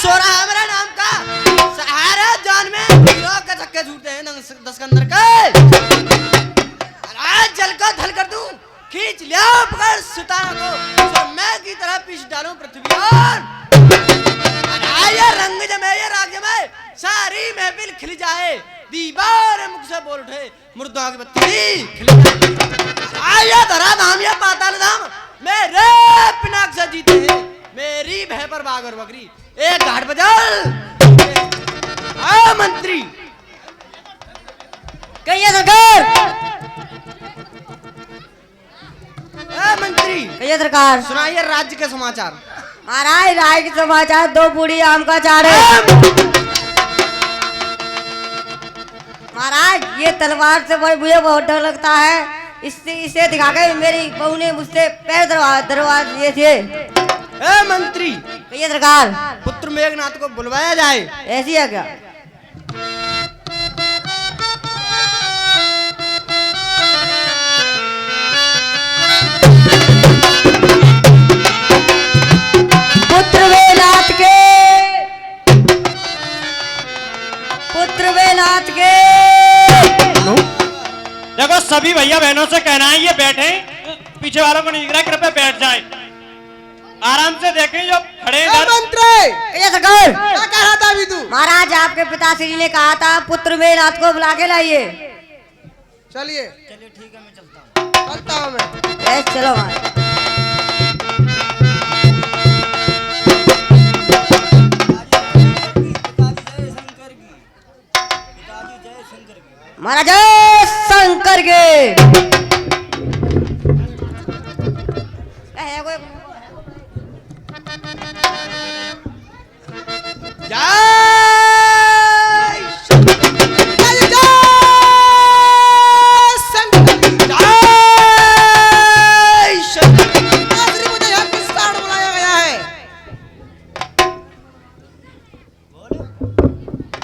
सोरा है मेरा नाम का सहारा जान में हीरो के धक्के झूठते हैं 10 के अंदर के आज जल को धल कर दूं खींच लिया पकड़ सुतारा को तो मैं की तरह पीछ डालूं पृथ्वी और आया रंग जमे ये राग जमे सारी महफिल खिल जाए दीवार मुख से बोल उठे मुर्दों की बत्ती खिल आया धरा धाम या पाताल धाम मेरे पिनाक से जीते हैं मेरी भय पर बागर बकरी एक घाट बजल आ मंत्री कहिए सरकार मंत्री कहिए सरकार सुनाइए राज्य के समाचार महाराज राय के समाचार 2 बूढ़ी आम का चार है महाराज ये तलवार से मुझे बहुत डर लगता है इसे दिखा के मेरी बहू ने मुझसे पैर दरवार दिए थे मंत्री कहिए सरकार पुत्र मेघनाथ को बुलवाया जाए ऐसी है क्या पुत्र वेलात के देखो सभी भैया बहनों से कहना है ये बैठे पीछे वालों को नहीं दिख रहा कृपया बैठ जाए आराम से देखें जो खड़े मंत्री ये सरकार क्या कह रहा था अभी तू महाराज आपके पिताश्री ने कहा था पुत्र वेलात को बुला के लाइए चलिए ठीक है मैं चलता हूँ चलता हूँ मैं चलो महाराज महाराज शंकर के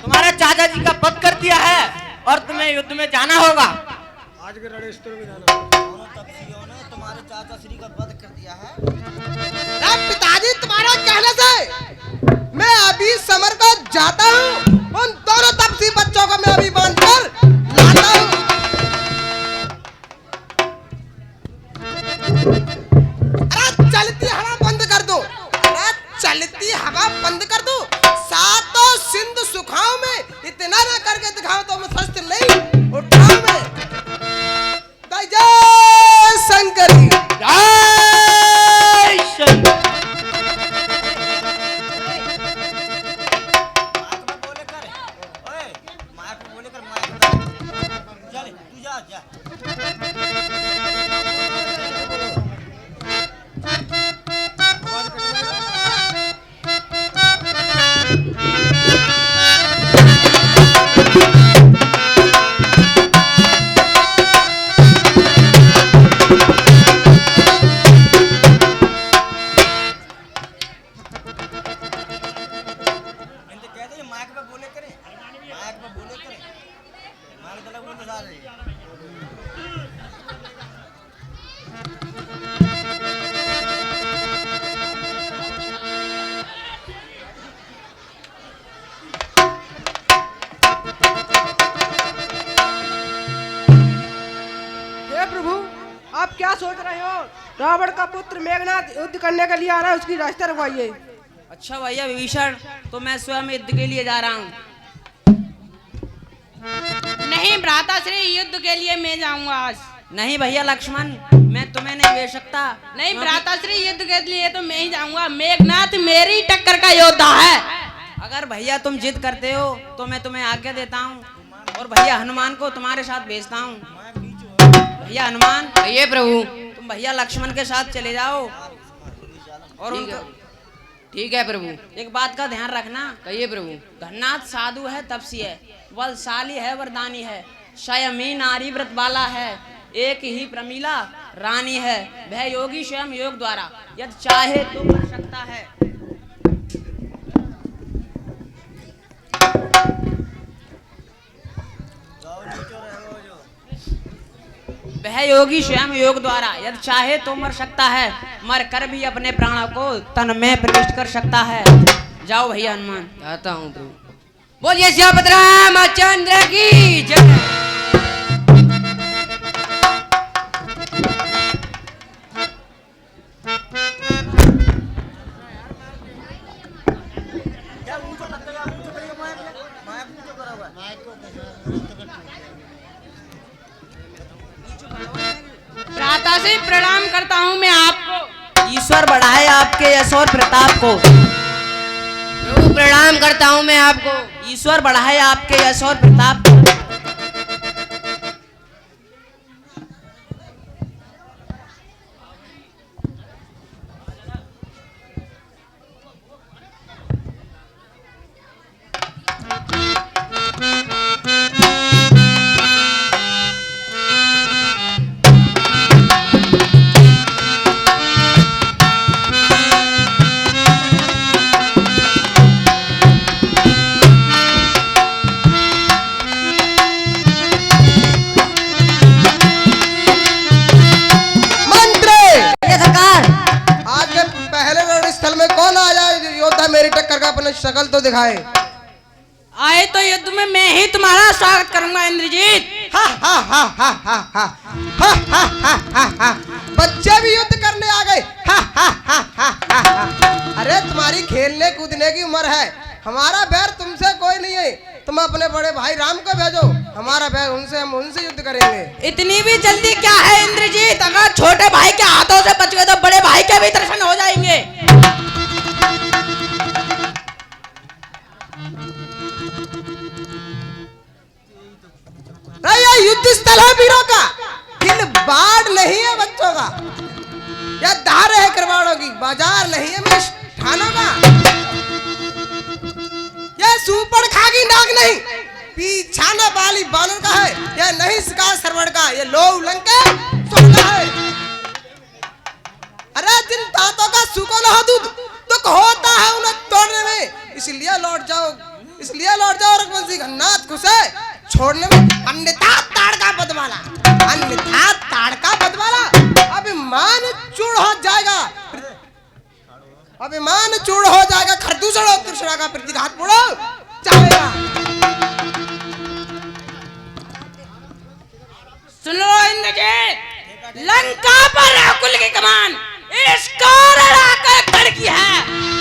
तुम्हारे चाचा जी का वध कर दिया है और तुम्हें युद्ध में जाना होगा आज के रणस्थल में जाना दोनों तपस्वियों ने तुम्हारे चाचा श्री का वध कर दिया है पिताजी तुम्हारा कहने से मैं अभी समर को जाता हूँ उन दोनों तपस्वी बच्चों को मैं अभी बांध कर लाता हूँ अरे चलती हवा बंद कर दो अरे चलती हवा बंद कर दो सातों सिंधु सुखाओ में इतना ना करके दिखाओ तो मैं शस्त्र नहीं उठाओ मैं जय शंकर जय शंकर आप क्या सोच रहे हो रावण का पुत्र मेघनाथ युद्ध करने के लिए आ रहा है उसकी रास्ता रुकवाइए अच्छा भैया विभीषण तो मैं स्वयं युद्ध के लिए जा रहा हूँ नहीं भ्राताश्री युद्ध के लिए मैं जाऊंगा आज नहीं भैया लक्ष्मण मैं तुम्हें नहीं भेज सकता नहीं भ्राताश्री युद्ध के लिए तो मैं ही जाऊंगा मेघनाथ मेरी टक्कर का योद्धा है अगर भैया तुम जिद करते हो तो मैं तुम्हें आज्ञा देता हूँ और भैया हनुमान को तुम्हारे साथ भेजता हूँ भैया हनुमान ये प्रभु तुम भैया लक्ष्मण के साथ चले जाओ और उनको ठीक है प्रभु एक बात का ध्यान रखना कहिए प्रभु घन्नाथ साधु है तपसी है बलशाली है वरदानी है स्वयं नारी व्रत वाला है एक ही प्रमीला रानी है वह योगी स्वयं योग द्वारा यदि चाहे तो कर सकता है वह योगी स्वयं योग द्वारा यदि चाहे तो मर सकता है मर कर भी अपने प्राणों को तन में प्रविष्ट कर सकता है जाओ भैया हनुमान। जाता हूँ प्रभु। बोलिए सियापत रामचंद्र की जय। प्रातः से प्रणाम करता हूँ मैं आपको। ईश्वर बढ़ाए आपके यश और प्रताप को। प्रभु प्रणाम करता हूँ मैं आपको। ईश्वर बढ़ाए आपके यश और प्रताप को। मेरी टक्कर का अपने शक्ल तो दिखाए। आए तो युद्ध में मैं ही तुम्हारा स्वागत करूंगा इंद्रजीत। हा हा हा हा हा हा हा हा हा हा हा। बच्चे भी युद्ध करने आ गए। हा हा हा हा हा हा। अरे तुम्हारी खेलने कूदने की उम्र है, हमारा बैर तुमसे कोई नहीं है। तुम अपने बड़े भाई राम को भेजो, हमारा बैर उनसे, हम उनसे युद्ध करेंगे। इतनी भी जल्दी क्या है इंद्रजीत? अगर छोटे भाई के हाथों से बच गए तो बड़े भाई के भी दर्शन हो जाएंगे। युद्ध स्थल है वीरों का, किल बाढ़ नहीं है बच्चों का, या धार है करवाड़ों की, बाजार नहीं है मिष्ठानों का, यह सुपड़ खागी नाग नहीं, पीछाना बाली बानर का है, यह नहीं शिकार सरवड़ का, यह लोह लंके सोना है। अरे जिन दांतों का सूखा न हो दूध, दुख होता है उन्हें तोड़ने में, इसलिए लौट जाओ रघुवंशी घन्नाथ खुशे छोड़ने में। अन्यथा ताड़का बदमाला, अन्यथा ताड़का बदमाला, अभिमान चूड़ हो जाएगा, अभिमान चूड़ हो जाएगा, खरदूषण और तृष्णा का प्रतिघात बुढ़ो चाहेगा। सुन लो इंद्रजीत, लंका पर राकुल की कमान इस कारण आकर खड़की है।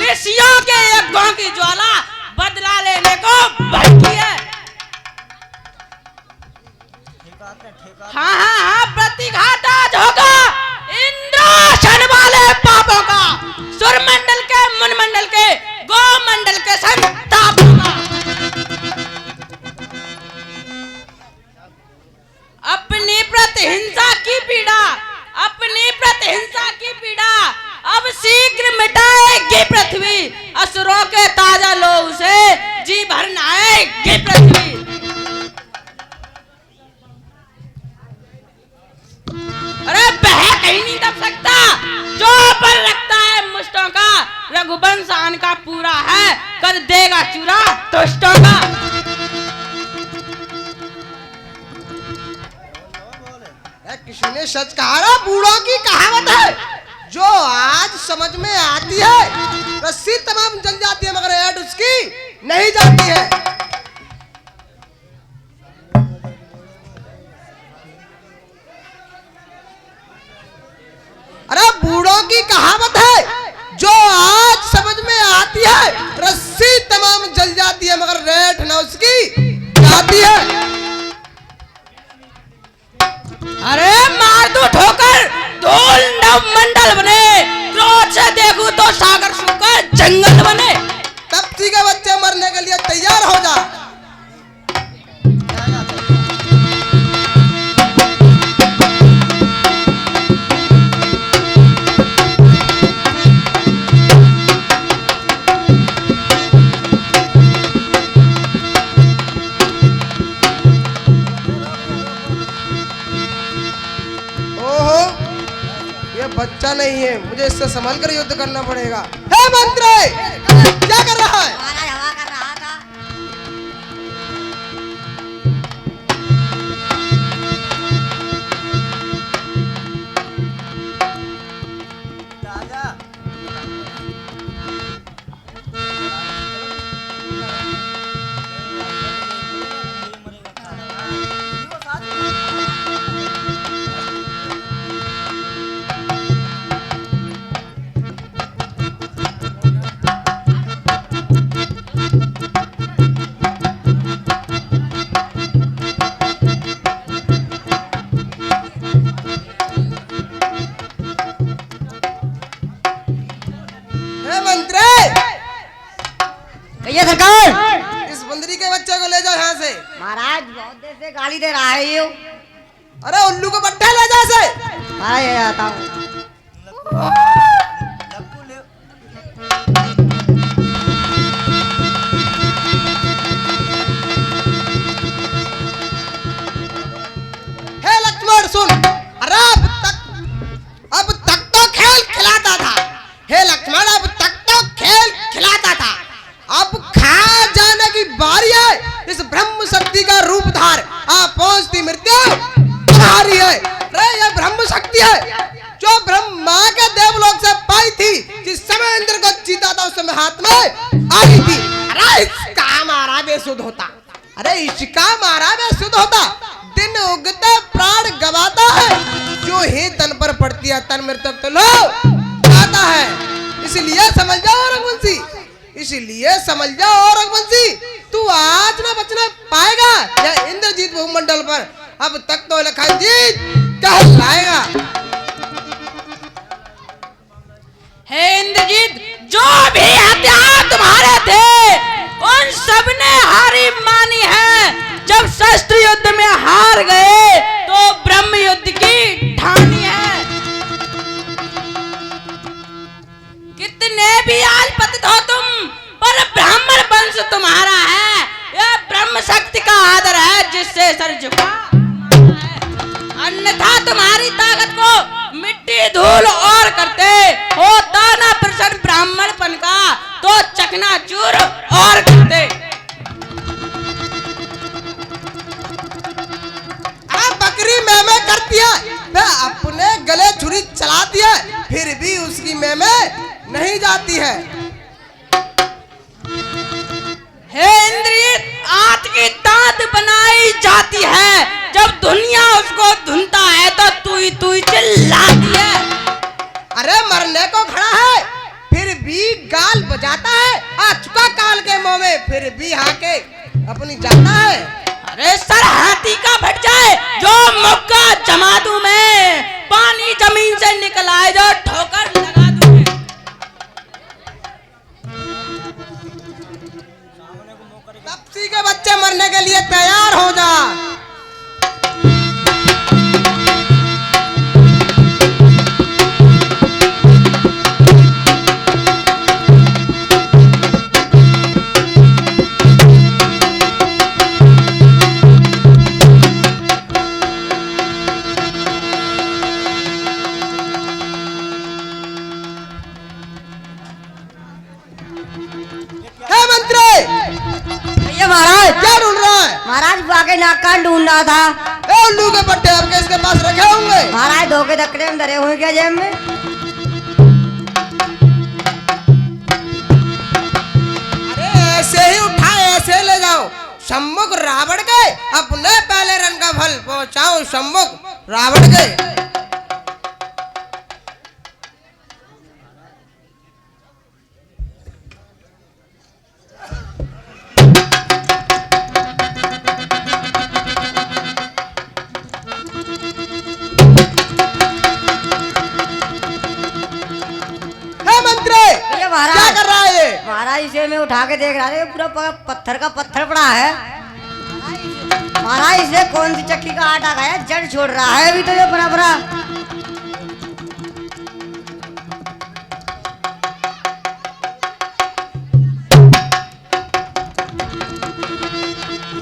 ऋषियों के यज्ञों की ज्वाला बदला लेने को भड़की है। हाँ, प्रतिघात आज होगा इंद्रासन वाले पापों का, सुरमंडल के, मुनमंडल के, गोमंडल के संतापों का। अपनी प्रतिहिंसा की पीड़ा, अपनी प्रतिहिंसा की पीड़ा अब शीघ्र मिटाएगी पृथ्वी, असुरों के ताजा लोहू से जी भर नहाएगी पृथ्वी। अरे बह कहीं नहीं दब सकता, जो पर रखता है मुष्टों का, रघुवंश आन का पूरा है, कर देगा चूरा दुष्टों का। किसी ने सच कहा ना, बूढ़ों की कहावत है, जो आज समझ में आती है रस्सी तमाम जल जाती है, मगर ऐड उसकी नहीं जाती है। अरे बूढ़ों की कहावत है, जो आज समझ में आती है रस्सी तमाम जल जाती है, मगर रेठ ना उसकी जाती है। अरे मार दो ठोकर, धूल नव मंडल बने, क्रोध से देखूं तो सागर सूखकर जंगल बने। तप्ती के बच्चे मरने के लिए तैयार हो जा। बच्चा नहीं है, मुझे इससे संभल कर युद्ध करना पड़ेगा। हे मंत्री, क्या कर रहा है? हवा कर रहा था। राजा मंत्री, भैया सरकार। इस बंदरी के बच्चे को ले जाओ यहाँ से। महाराज बहुत देर से गाली दे रहा है ये। अरे उल्लू को पट्टा ले जा से। महाराज ये आता हूँ। हे लक्ष्मण सुन, अरे अब तक तो खेल खिलाता था। हे लक्ष्मण अब तक तो खेल खिलाता था, अब खा जाने की बारी है। इस ब्रह्म शक्ति का रूप धार, आप पहुंचती मृत्यु तुम्हारी है। अरे ये ब्रह्म शक्ति है जो ब्रह्मा के देवलोक से पाई थी। जिस समय इंद्र को जीता था उस समय हाथ में आई थी। अरे इसका मारा बेसुध होता, अरे इसका मारा बेसुध होता। दिन उगते प्राण गवाता है, जो ही तन पर पड़ती है तन मृत्यु तो लो आता है। इसलिए समझ जाओ रघुवंशी, इसलिए समझ जाओ रघुवंशी, तू आज न बचना पाएगा या इंद्रजीत भूमंडल पर अब तक तो लखनजीत कहलाएगा। हे इंद्रजीत, जो भी हथियार तुम्हारे थे उन सब ने हारी मानी है। जब शस्त्र युद्ध में हार गए तो ब्रह्म युद्ध की ठानी है। कितने भी आज पतित हो तुम, पर ब्राह्मण वंश तुम्हारा है। यह ब्रह्म शक्ति का आदर है जिससे सर झुका, अन्यथा तुम्हारी ताकत को मिट्टी धूल और करते होता ना प्रसन्न ब्राह्मणपन का तो चकनाचूर और करते। बकरी मैमे करती है, वह अपने गले छुरी चलाती है, फिर भी उसकी मैमे नहीं जाती है। हे इंद्रियत, आंत की दांत बनाई जाती है, जब दुनिया उसको धुनता है तो तू ही चिल्लाती है। अरे मरने को खड़ा है फिर भी गाल बजाता है, आ चुका काल के मुंह में फिर भी हाके अपनी जाता है। अरे सर हाथी का फट जाए जो मुक्का जमा दूं मैं, पानी जमीन से निकल आए जो ठोकर लगा दूं मैं। तपसी के बच्चे मरने के लिए तैयार हो जा। भैया महाराज क्या ढूंढ रहा है? महाराज बाके नाक कान ढूंढ रहा था। ए उल्लू के पट्टे आपके इसके पास रखे होंगे। महाराज धोखे धक्के में धरे हुए क्या जेब में? अरे ऐसे ही उठाए ऐसे ले जाओ। सम्मुख रावण गए, अपने पहले रन का फल पहुंचाओ सम्मुख रावण गए। महाराज क्या कर रहा है ये? महाराज इसे मैं उठा के देख रहा था, पूरा पत्थर का पत्थर पड़ा है। महाराज इसे कौन सी चक्की का आटा खाया, जड़ छोड़ रहा है अभी तो ये बड़ा बड़ा।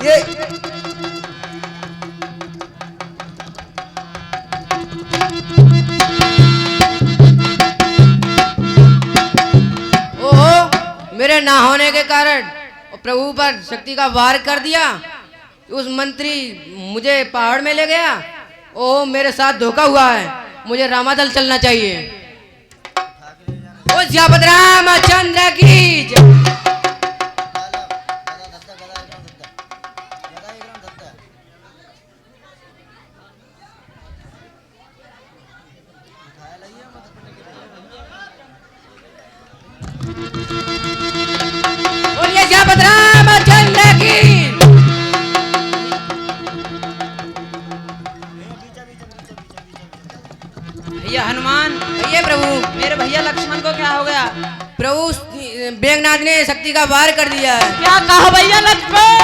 ये मेरे ना होने के कारण प्रभु पर शक्ति का वार कर दिया। उस मंत्री मुझे पहाड़ में ले गया। ओ मेरे साथ धोखा हुआ है, मुझे रामादल चलना चाहिए। ओ श्यामत रामचंद्र की जय। भैया हनुमान, भैया प्रभु, मेरे भैया लक्ष्मण को क्या हो गया? प्रभु मेघनाथ ने शक्ति का वार कर दिया है। क्या कहा भैया लक्ष्मण?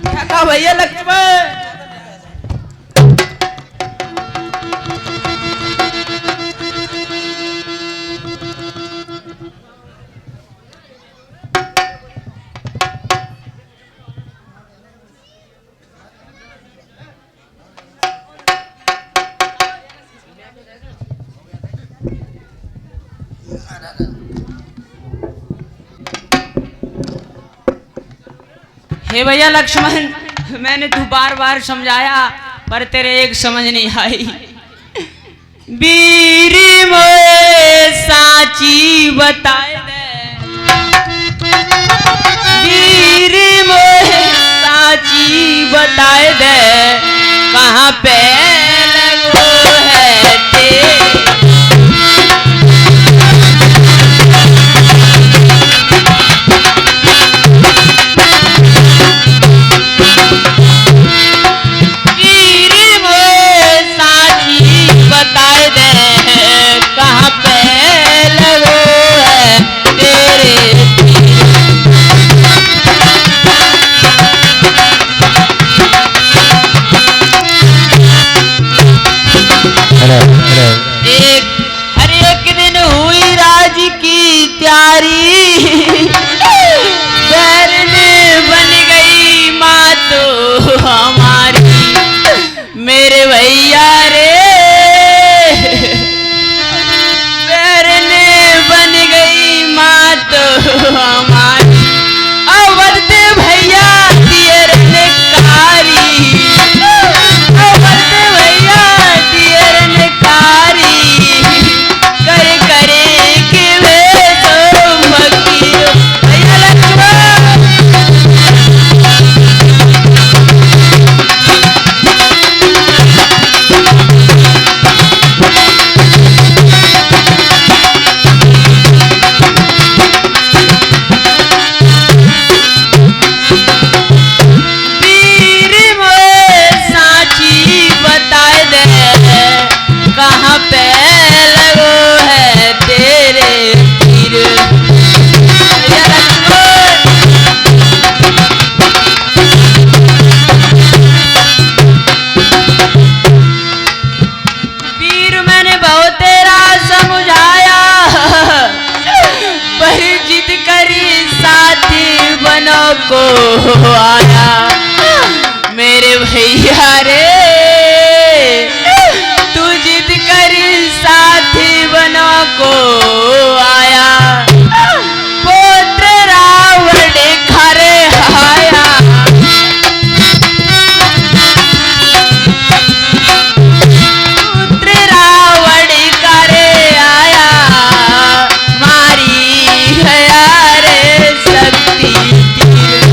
क्या कहा भैया लक्ष्मण? हे भैया लक्ष्मण, मैंने तू बार बार समझाया पर तेरे एक समझ नहीं आई। बीरी मोए साची बताए दे, बीरी मोए साची बताए दे, कहाँ पे लगो है तेरे। हर एक दिन हुई राज की तैयारी, बैरने बन गई माँ तो हमारी, मेरे भैया रे बैरने बन गई माँ तो हमारी। अवरते भैया दियर ने कारी, अवरते भैया दियर ने कारी, कर करे के वे तो मकीर। भैया लक्ष्मण कहाँ पे लगो है तेरे तीर। वीर मैंने बहुत तेरा समझाया, पर जिद करी साथी बनो को आया, मेरे भैया रे साथी बनो को आया, पुत्र रावण खरे आया, पुत्र रावण करे आया, मारी है रे शक्ति तीर।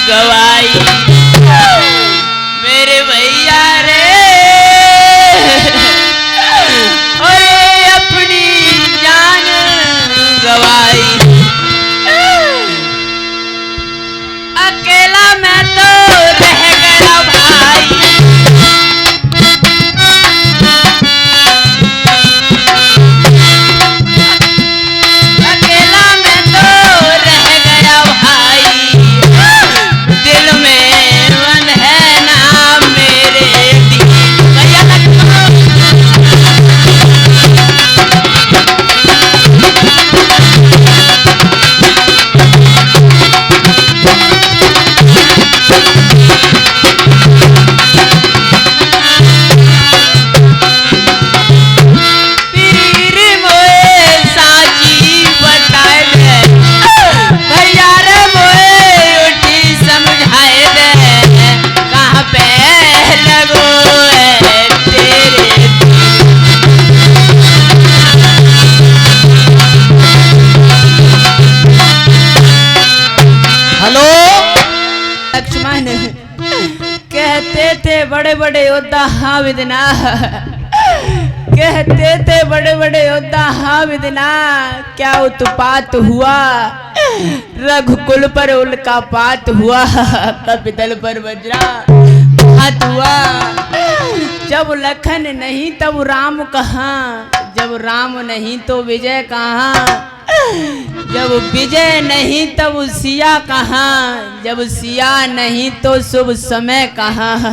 गवाई मेरे भैया रे ओए अपनी जान गवाई अकेला मैं तो रह गया भाई अकेला मैं तो रह गया भाई दिल में मन है ना मेरे भैया कहते थे बड़े बड़े योद्धा हाँ विदना कहते थे बड़े बड़े योद्धा हाँ विदना क्या उत्पात हुआ रघुकुल पर उल्का पात हुआ कपितल पर वज्रा हाथ हुआ जब लखन नहीं तब राम कहाँ जब राम नहीं तो विजय कहाँ जब विजय नहीं तब सिया कहाँ जब सिया नहीं तो शुभ समय कहाँ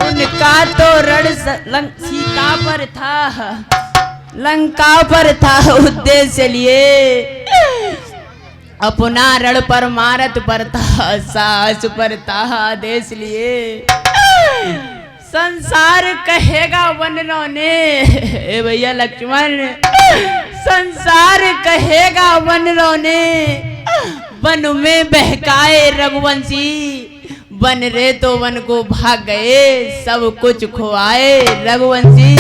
उनका तो रण सीता पर था लंका पर था उद्देश्य लिए अपना रण पर मारत पर था सास पर था आदेश लिए संसार कहेगा वनरों ने ए भैया लक्ष्मण संसार कहेगा वनरों ने वन में बहकाए रघुवंशी वन रे तो वन को भाग गए सब कुछ खोआए रघुवंशी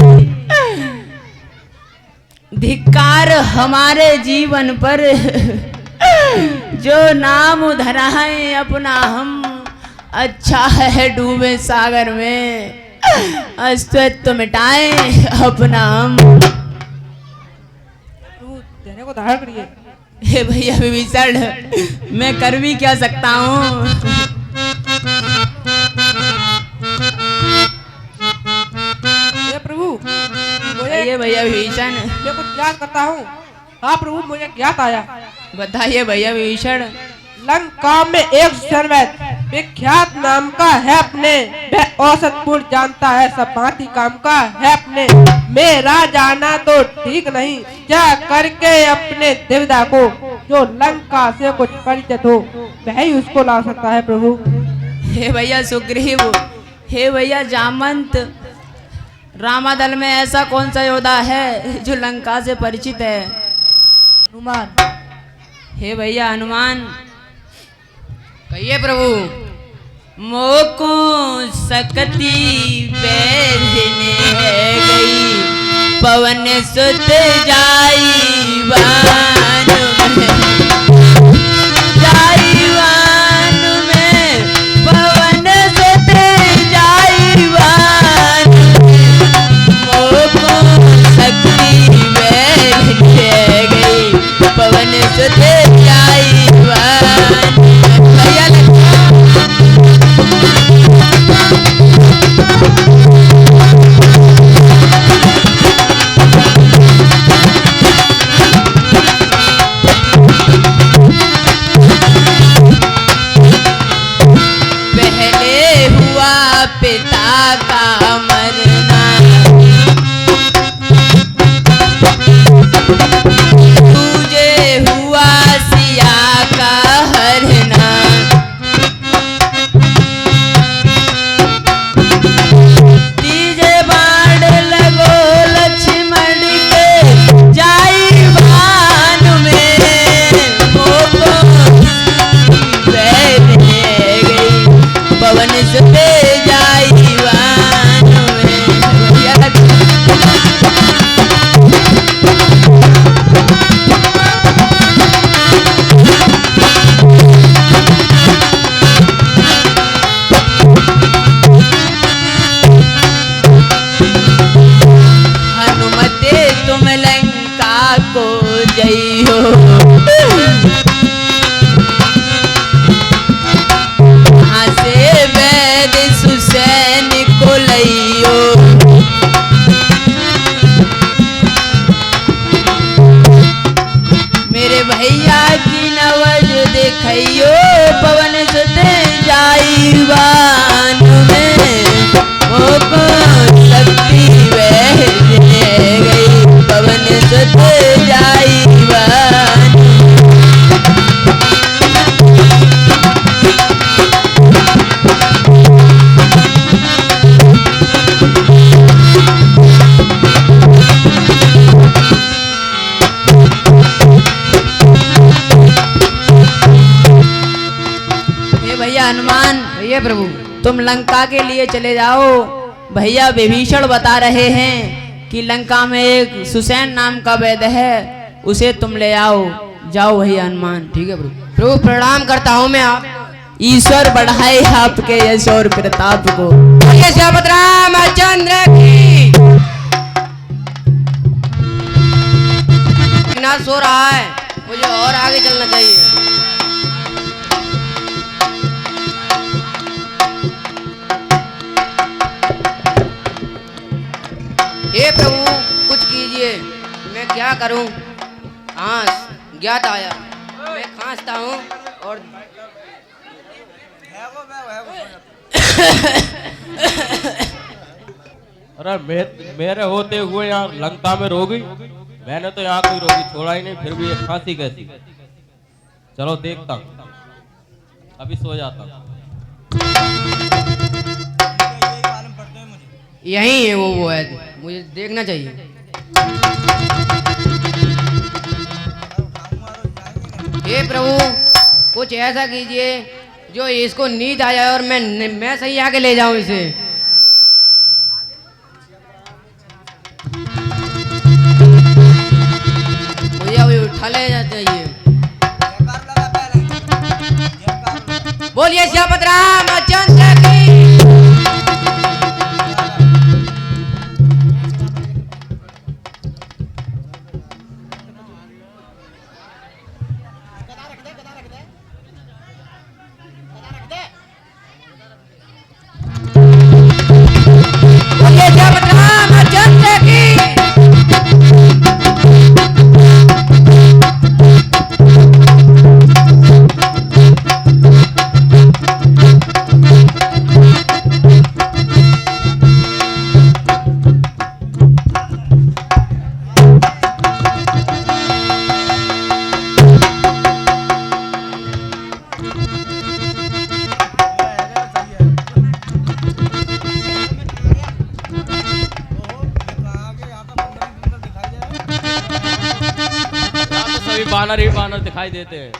धिक्कार हमारे जीवन पर जो नाम धरा है अपना हम अच्छा है डूबे सागर में अस्तित्व मिटाए अपना हम देने को धारण करिए हे भैया विभीषण मैं कर भी क्या सकता हूँ ये प्रभु ये भैया विभीषण मैं कुछ ज्ञात करता हूँ हाँ प्रभु मुझे ज्ञात आया बताइए भैया विभीषण लंका में एक सर्वैत विख्यात नाम का है अपने वह औसतपुर जानता है सब भांति काम का है अपने मेरा जाना तो ठीक नहीं क्या करके अपने देवता को जो लंका से कुछ परिचित हो वह ही उसको ला सकता है प्रभु हे भैया सुग्रीव हे भैया जामंत रामादल में ऐसा कौन सा योद्धा है जो लंका से परिचित है हनुमान हे भैया हनुमान कहिए प्रभु मोको सकती बैठने गई पवन सुत जाई वान में पवन सुत जाई वान मोको सकती बैठने गई पवन सुत जाई वान पिता का मरना तुझे हुआ को जय हो। यहाँ से वैद सुसैन को लइयो। मेरे भैया की नवज देखियो पवन सुत जाई बान में वो को शक्ति वह गई पवन सुत जाई बान। भैया हनुमान, भैया प्रभु, तुम लंका के लिए चले जाओ। भैया विभीषण बता रहे हैं कि लंका में एक सुसैन नाम का वैद्य है, उसे तुम ले आओ। जाओ भैया हनुमान। ठीक है प्रभु। प्रभु प्रणाम करता हूँ मैं आप। ईश्वर बढ़ाए आपके यश और प्रताप को। बोलिए श्यामत रामचंद्र की। नाथ सो रहा है, मुझे और आगे चलना चाहिए। हे प्रभु कुछ कीजिए, मैं क्या करूं? खांस ज्ञात आया, मैं खांसता हूं और अरे मेरे होते हुए यहाँ लंका में रोगी, मैंने तो यहाँ कोई रोगी छोड़ा ही नहीं, फिर भी ये खांसी कैसी? चलो देखता हूँ, अभी सो जाता हूँ। यही है वो है, मुझे देखना चाहिए। हे प्रभु कुछ ऐसा कीजिए जो इसको नींद आ जाए और मैं सही आके ले जाऊं इसे। मुझे अभी उठा ले चाहिए। बोलिए श्यामत रामचंद्र की। बानर ही बानर दिखाई देते हैं,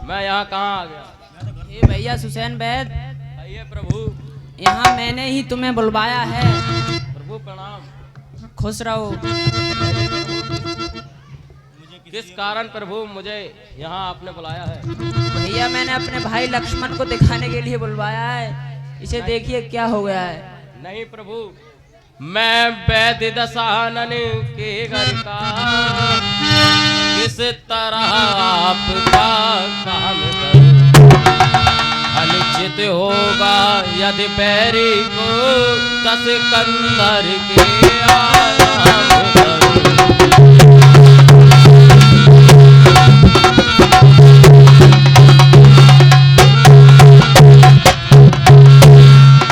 मैं यहाँ कहाँ आ गया? हे भैया सुसैन वैद्य, आइए प्रभु। यहाँ मैंने ही तुम्हें बुलवाया है। प्रभु प्रणाम। खुश रहो। किस कारण प्रभु मुझे यहाँ आपने बुलाया है? भैया मैंने अपने भाई लक्ष्मण को दिखाने के लिए बुलवाया है, इसे देखिए क्या हो गया है। नहीं प्रभु, मैं वैद्य दशानन के घर का किस तरह आपका काम करूं? अनुचित होगा यदि बैरी को 10 कंधर के आराम करूं।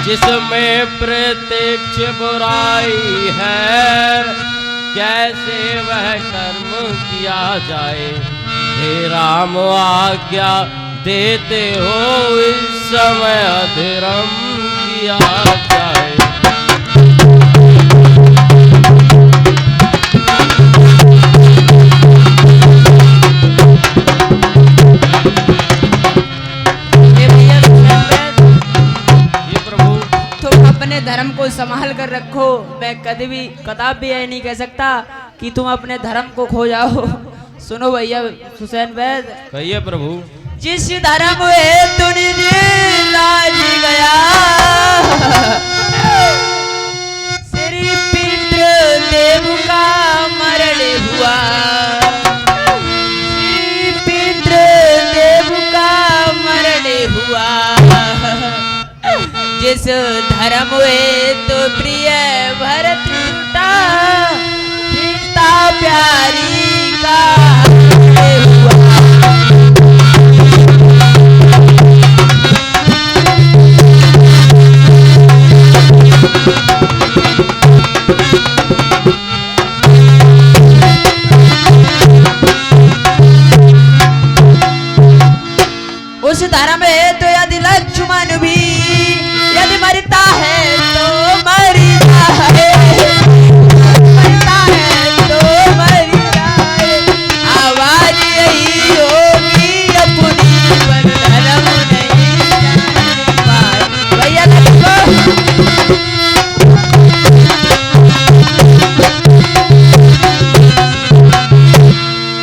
जिसमें प्रत्यक्ष बुराई है, कैसे वह कर्म किया जाए? हे राम आज्ञा देते हो इस समय अधर्म किया जाए। धर्म को संभाल कर रखो। मैं कदापि यह नहीं कह सकता कि तुम अपने धर्म को खो जाओ। सुनो भैया सुसैन वैद्य। कहिए प्रभु। जिस धर्म हेतु लाज गया, श्री पितृ देव का मरण हुआ। इस धर्म हेतु प्रिय भरत छूटा सीता प्यारी का हुआ। उस धर्म है तो यदि लक्ष्मण भी यदि मरता है तो मर जाए, मरता है तो मर जाए। आवाज यही होगी अपनी पर धर्म नहीं जाने। भैया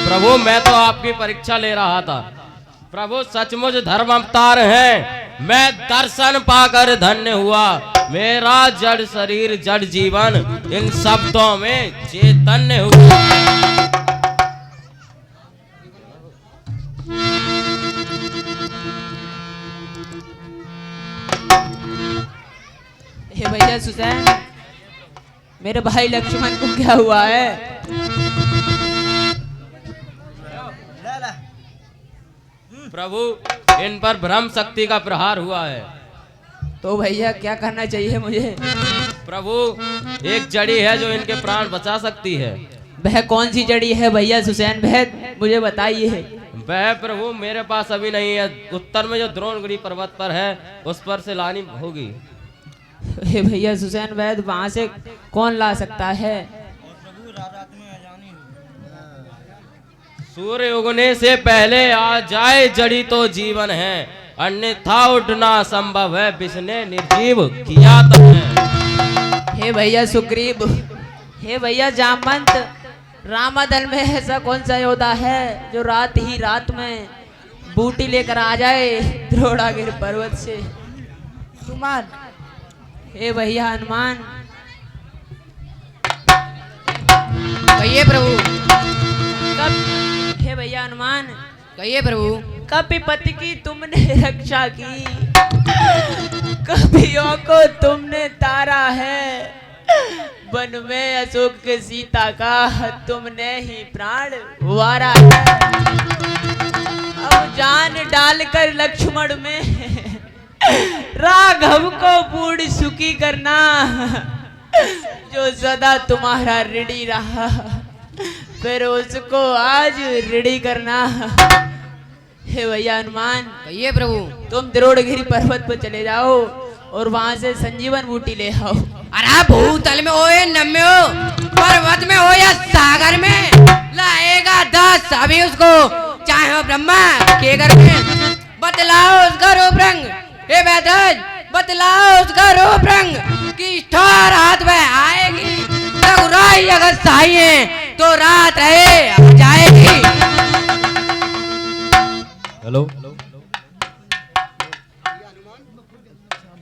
प्रभु मैं तो आपकी परीक्षा ले रहा था। प्रभु सचमुच धर्म अवतार है, मैं दर्शन पाकर धन्य हुआ। मेरा जड़ शरीर जड़ जीवन इन शब्दों में चैतन्य हुआ। हे भैया सुसैन, मेरे भाई लक्ष्मण को क्या हुआ है? प्रभु इन पर ब्रह्म शक्ति का प्रहार हुआ है। तो भैया क्या करना चाहिए मुझे? प्रभु एक जड़ी है जो इनके प्राण बचा सकती है। वह कौन सी जड़ी है भैया सुसैन, वह मुझे बताइए। वह प्रभु मेरे पास अभी नहीं है, उत्तर में जो द्रोणगिरी पर्वत पर है उस पर से लानी होगी। हे भैया सुसैन, वह वहां से कौन ला सकता है? सूर्य उगने से पहले आ जाए जड़ी तो जीवन है, अन्यथा उठना संभव है, बिसने निर्जीव किया तब। हे भैया सुग्रीव, हे भैया जामवंत, रामादल में ऐसा कौन सा योद्धा है जो रात ही रात में बूटी लेकर आ जाए द्रोणागिरी पर्वत से? हनुमान, हे भैया हनुमान। कहिए प्रभु। कब हे भैया हनुमान, कहिए प्रभु। कपिपति की तुमने रक्षा की, कपियों को तुमने तारा है, वन में अशोक के सीता का तुमने ही प्राण वारा है। अब जान डालकर लक्ष्मण में राघव को पूर्ण सुखी करना, जो सदा तुम्हारा ऋणी रहा, फिर उसको आज ऋणी करना। हे भैया हनुमान, कहिए प्रभु। तुम द्रोणगिरी पर्वत पर चले जाओ और वहां से संजीवन बूटी ले आओ। अरे भूतल में हो या नम्य हो, पर्वत में हो या सागर में, लाएगा 10 अभी उसको, चाहे हो ब्रह्मा के घर में। बतलाओ उसका रूप रंग, हे वैदज बतलाओ उसका रूप रंग, कि ठोर हाथ में आएगी रघुराई अगर सही है तो रात रहे आ जाएगी। हेलो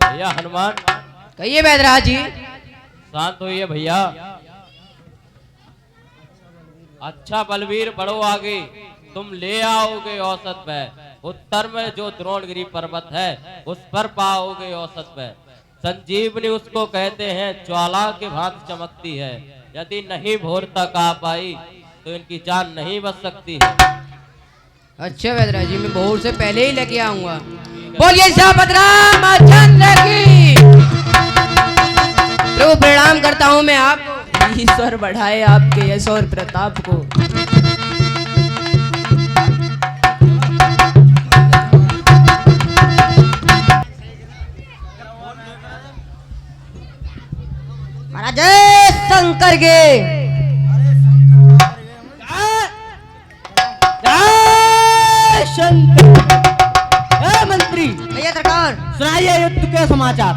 भैया हनुमान। कहिए वैदराज जी। शांत होइए भैया। अच्छा बलवीर बढ़ो आगे, तुम ले आओगे औसत पे। उत्तर में जो द्रोणगिरी पर्वत है उस पर पाओगे औसत पे। संजीवनी उसको कहते हैं, ज्वाला के भांति चमकती है। यदि नहीं भोर तक आ पाई तो इनकी जान नहीं बच सकती है। अच्छा वैदराज जी, मैं भोर से पहले ही लेके आऊंगा। बोलिए रामचंद्र की। प्रभु प्रणाम करता हूँ मैं आपको। ईश्वर बढ़ाए आपके यश और प्रताप को। महाराज जय शंकर के। जय शंकर। ए मंत्री, भैया सरकार, सुनाइए युद्ध के समाचार।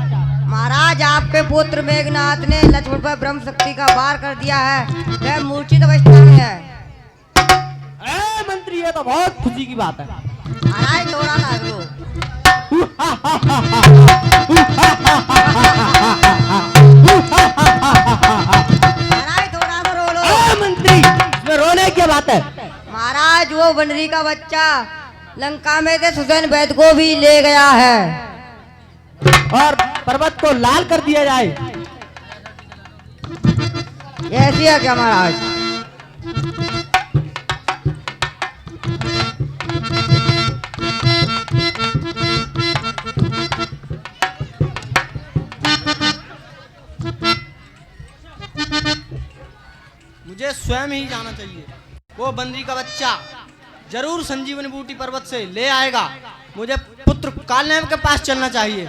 महाराज आपके पुत्र मेघनाथ ने लक्ष्मण पर ब्रह्म शक्ति का वार कर दिया है, वह मूर्छित अवस्था में है। ए मंत्री, ये तो बहुत खुशी की बात है। महाराज थोड़ा सा रो। महाराज थोड़ा सा रो लो। ए मंत्री, इसमें रोने की बात है? महाराज वो बनरी का बच्चा लंका में से सुसैन वैद को भी ले गया है। और पर्वत को लाल कर दिया जाए। ये ऐसी है क्या महाराज? मुझे स्वयं ही जाना चाहिए। वो बंदरी का बच्चा जरूर संजीवनी बूटी पर्वत से ले आएगा। मुझे पुत्र कालनेम के पास चलना चाहिए।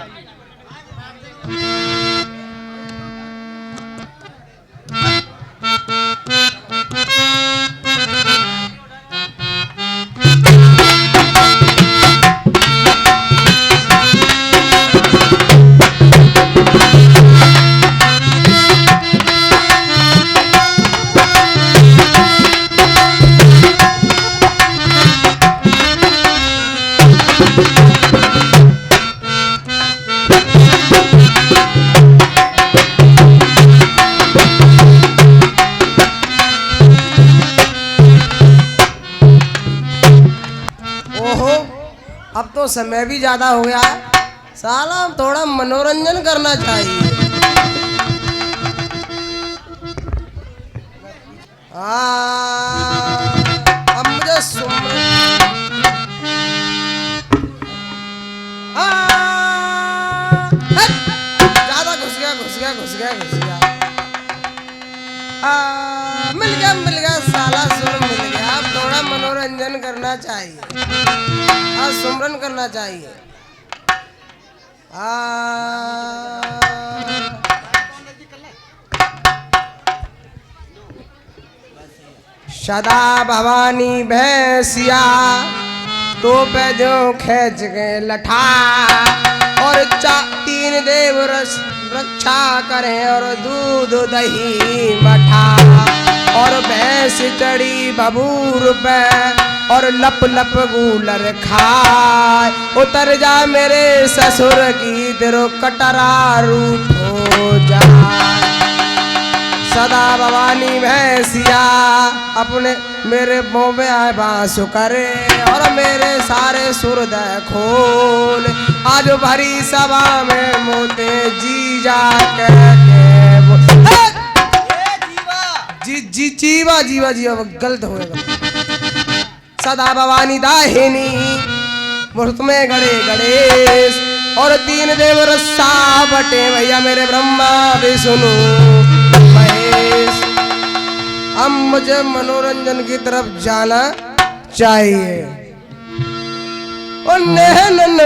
अब तो समय भी ज्यादा हो गया है, साला थोड़ा मनोरंजन करना चाहिए। अब मुझे ज्यादा घुस गया। मिल गया साला सुर मिल गया। अब थोड़ा मनोरंजन करना चाहिए, सुमरन करना चाहिए। सदा भवानी भैंसिया तो पे जो खेच के लठा और तीन देव रक्षा करें और दूध दही मठा और भैंस चढ़ी बबूर पे और लप लप गूलर खाए उतर जा मेरे ससुर की तेरो कटरा रूठ हो जाए। सदा भवानी भैंसिया अपने मेरे मुँह में आए बांसु करे और मेरे सारे सुर दे खोल। आज भरी सभा में मोते जी जा जीवा जीवा जीवा गलत होएगा। सदा भवानी दाहिनी मुहूर्त में गड़े गणेश और तीन देव रस्सा बटे भैया मेरे ब्रह्मा विष्णु महेश। अब मुझे मनोरंजन की तरफ जाना चाहिए। और नहनन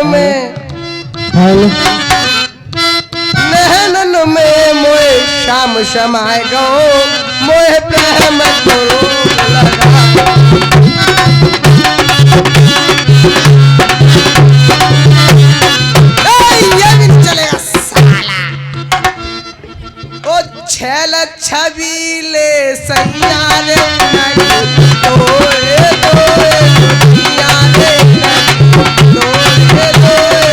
में मोए शाम शमाए गो मोए प्रेम करो लगा। ये भी नहीं चलेगा साला। ओ छल छबीले सैयारे तोरे तोरे दुनियारे तोरे तोरे।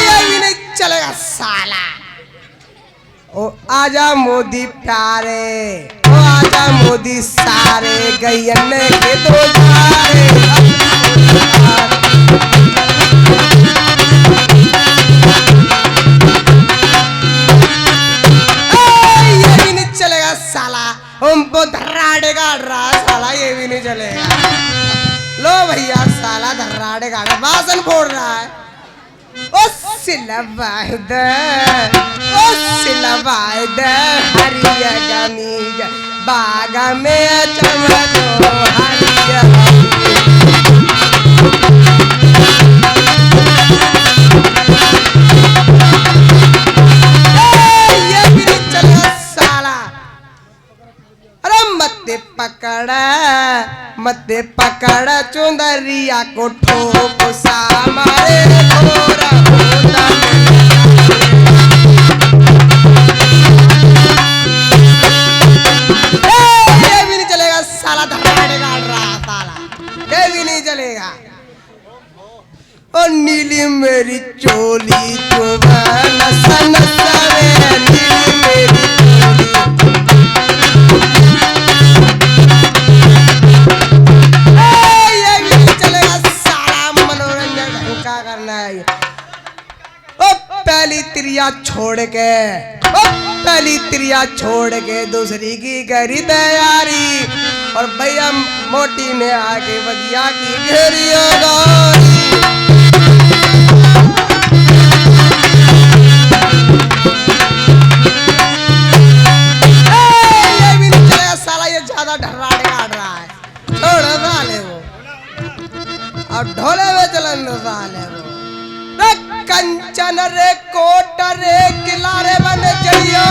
ये भी नहीं चलेगा साला। ओ आजा मोदी प्यारे ओ आजा मोदी सारे गैयन के दो जारे। ये भी नहीं चलेगा साला। हमको धर्राड़े गाड़ रहा साला। ये भी नहीं चलेगा। लो भैया साला धर्राड़े गाड़ बासन फोड़ रहा है। ओ सिलवाद हरिया गमीज बागा में चमको हरिया। ये भी नहीं चलेगा साला। अरे मत पकड़ चुंदरिया को ठोक सा मारे थोड़ा होता। ये भी नहीं चलेगा साला। धर्राड़े गाड़ रहा साला। ये भी नहीं चलेगा। और नीली मेरी चोली चुबन सन सवे नीली मेरी चोली। ये भी नहीं चलेगा साला। मनोरंजन ढंग का करना है। त्रिया छोड़ के, पहली त्रिया छोड़ के दूसरी की करी तैयारी, और भैया मोटी ने आगे बगिया की घेरी गोरी। ये भी नहीं चलेगा साला, ये ज्यादा ढर्राटे काट रहा है, छोड़ साले वो, अब ढोले में चलन दो साले वो। रे कंचन रे कोट रे किला रे बन जइयो,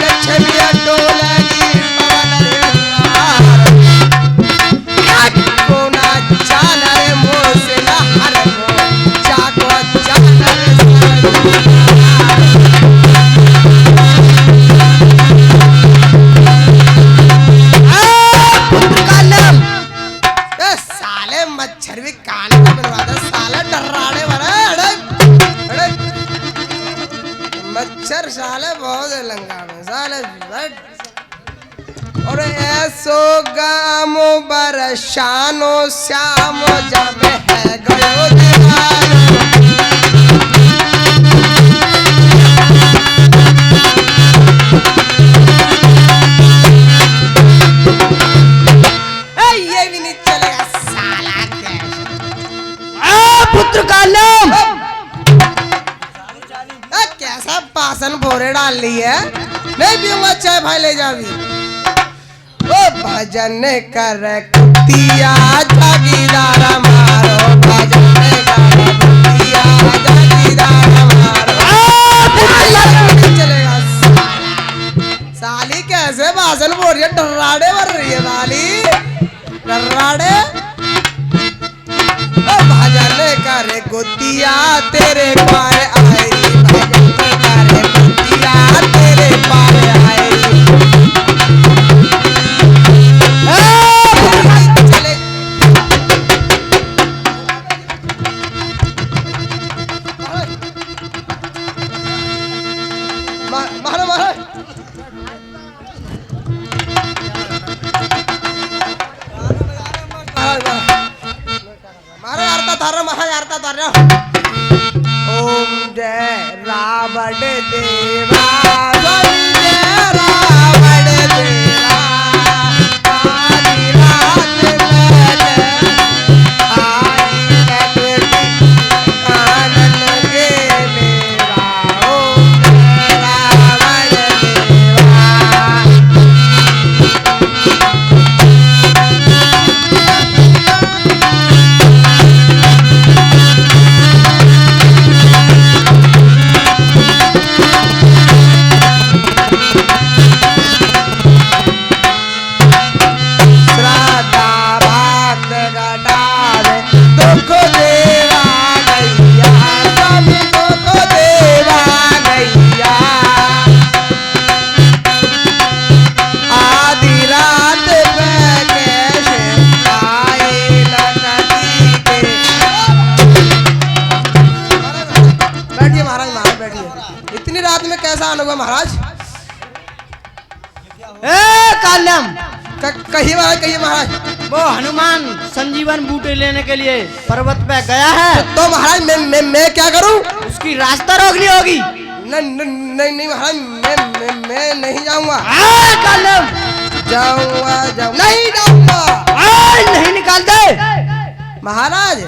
लक्ष्मी डोलेगी पवन रे यार, कोना चाल रे मोसे ना हर को चाको चाल रे साले मच्छर भी कान का बनवा दे साले डर्राड़े वाला। अड़े अड़े मच्छर साले बहुत लंगा में साले और ऐसो गामो बरसानो श्यामो जामे है गयो दीवानो। ये भी नहीं चलेगा साला पुत्र कालम, कैसा पासन भोरे डाल ली है, नहीं पीऊंगा चाय भाई ले जा भी। ओ भजन कर कुतिया जागीदार मारो, भजन कर कुतिया जागीदार मारो। चलेगा साली कैसे भाषण बोल रही है, डर्राड़े भर रही है साली डर्राड़े। भजन करे कुतिया तेरे पार आई, भजन करे कुतिया तेरे पार आई। चले मारो मारो मारो यारता थारो महा यारता थारो। ओम जय रावण देवा, जय रावण देवा, आदि रात में आई कटती आनंद के मेरा। ओम जय रावण देवा। इतनी रात में कैसा अनुभव महाराज? कालम, कहिए महाराज। वो हनुमान संजीवन बूटे लेने के लिए पर्वत पे गया है। तो महाराज मैं क्या करूं? उसकी रास्ता रोकनी होगी। नहीं महाराज, मैं नहीं जाऊंगा। कालम, जाऊंगा नहीं जाऊंगा। नहीं निकाल दे महाराज,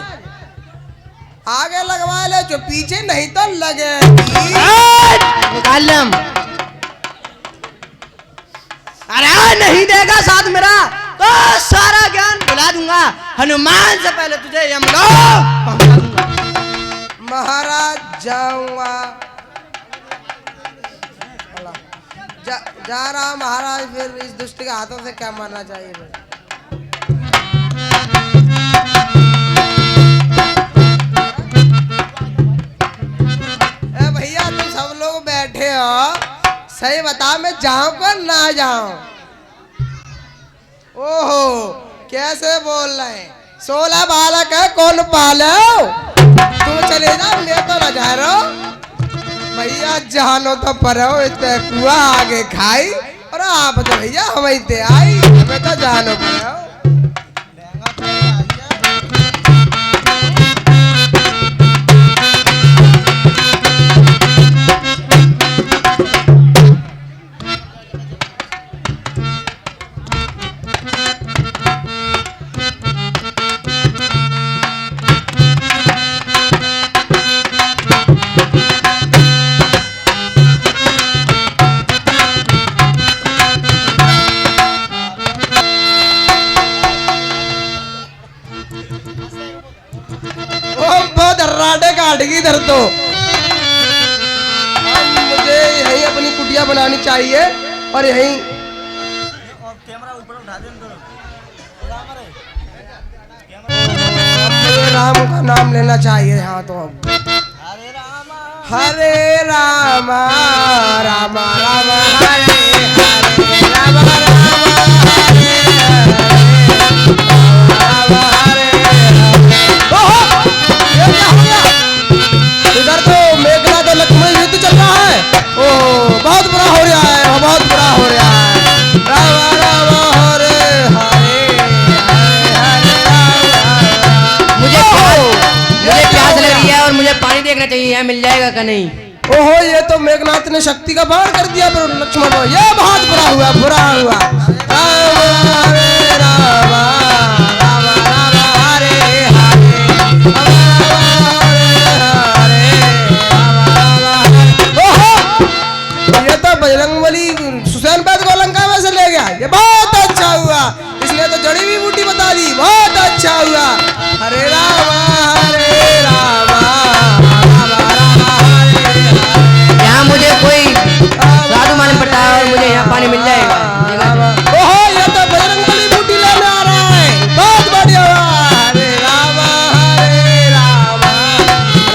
आगे लगवा ले जो पीछे नहीं तो लगे। कालम, अरे नहीं देगा साथ मेरा तो सारा ज्ञान भुला दूंगा। हनुमान से पहले तुझे यमलोक पहुंचा दूंगा। महाराज जाऊंगा, जा रहा महाराज। फिर इस दुष्ट के हाथों से क्या मानना चाहिए? भैया तुम सब लोग बैठे हो, सही बता मैं जाऊं को ना जाऊं? ओहो कैसे बोल रहे हैं, 16 बालक है कौन पाले? तुम चले जाओ, मैं तो ना जा रहा हूं। भैया जानो तो पर इतने कुआ आगे खाई, और आप तो भैया हमें इतने आई, हमें तो जानो पर। काटेगी इधर तो। अब मुझे यहीं अपनी कुटिया बनानी चाहिए और यहीं मुझे राम का नाम लेना चाहिए। हाँ तो अब हरे राम राम राम हरे हरे राम राम हरे हरे इधर तो मेघनाथ और लक्ष्मण युद्ध चल रहा है। ओ बहुत बुरा हो रहा है, बहुत बुरा हो रहा है। राम राम हरे हरे हरे हरे। मुझे प्यास लग रही है और मुझे पानी देखना चाहिए, यहाँ मिल जाएगा का नहीं। ओहो ये तो मेघनाथ ने शक्ति का बाण कर दिया पर लक्ष्मण को, ये बहुत बुरा हुआ, बुरा हुआ। राम हरे राम राम राम हरे हरे ये तो बजरंगबली सुसैन पैद को लंका में से ले गया, ये बहुत अच्छा हुआ। इसने तो जड़ी भी बूटी बता दी, बहुत अच्छा हुआ। हरे राम यहाँ मुझे कोई साधु मालूम पड़ता है और मुझे यहाँ पानी मिल जाएगा। ओहो ये तो बजरंगबली बूटी लेने आ रहा है, बहुत बढ़िया हुआ। हरे राम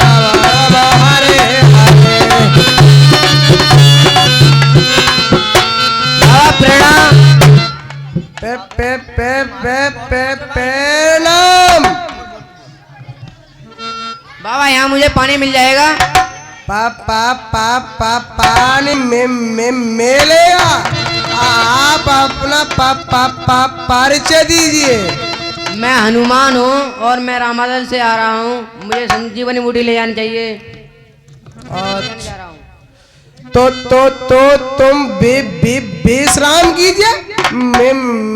राम राम हरे हरे। प्रणाम। पे पे पे पे पे प्रणाम। बाबा यहाँ मुझे पानी मिल जाएगा। पानी में मिलेगा। आप अपना परिचय दीजिए। मैं हनुमान हूँ और मैं रामादल से आ रहा हूँ, मुझे संजीवनी बूटी ले जानी चाहिए। तो तुम विश्राम कीजिए,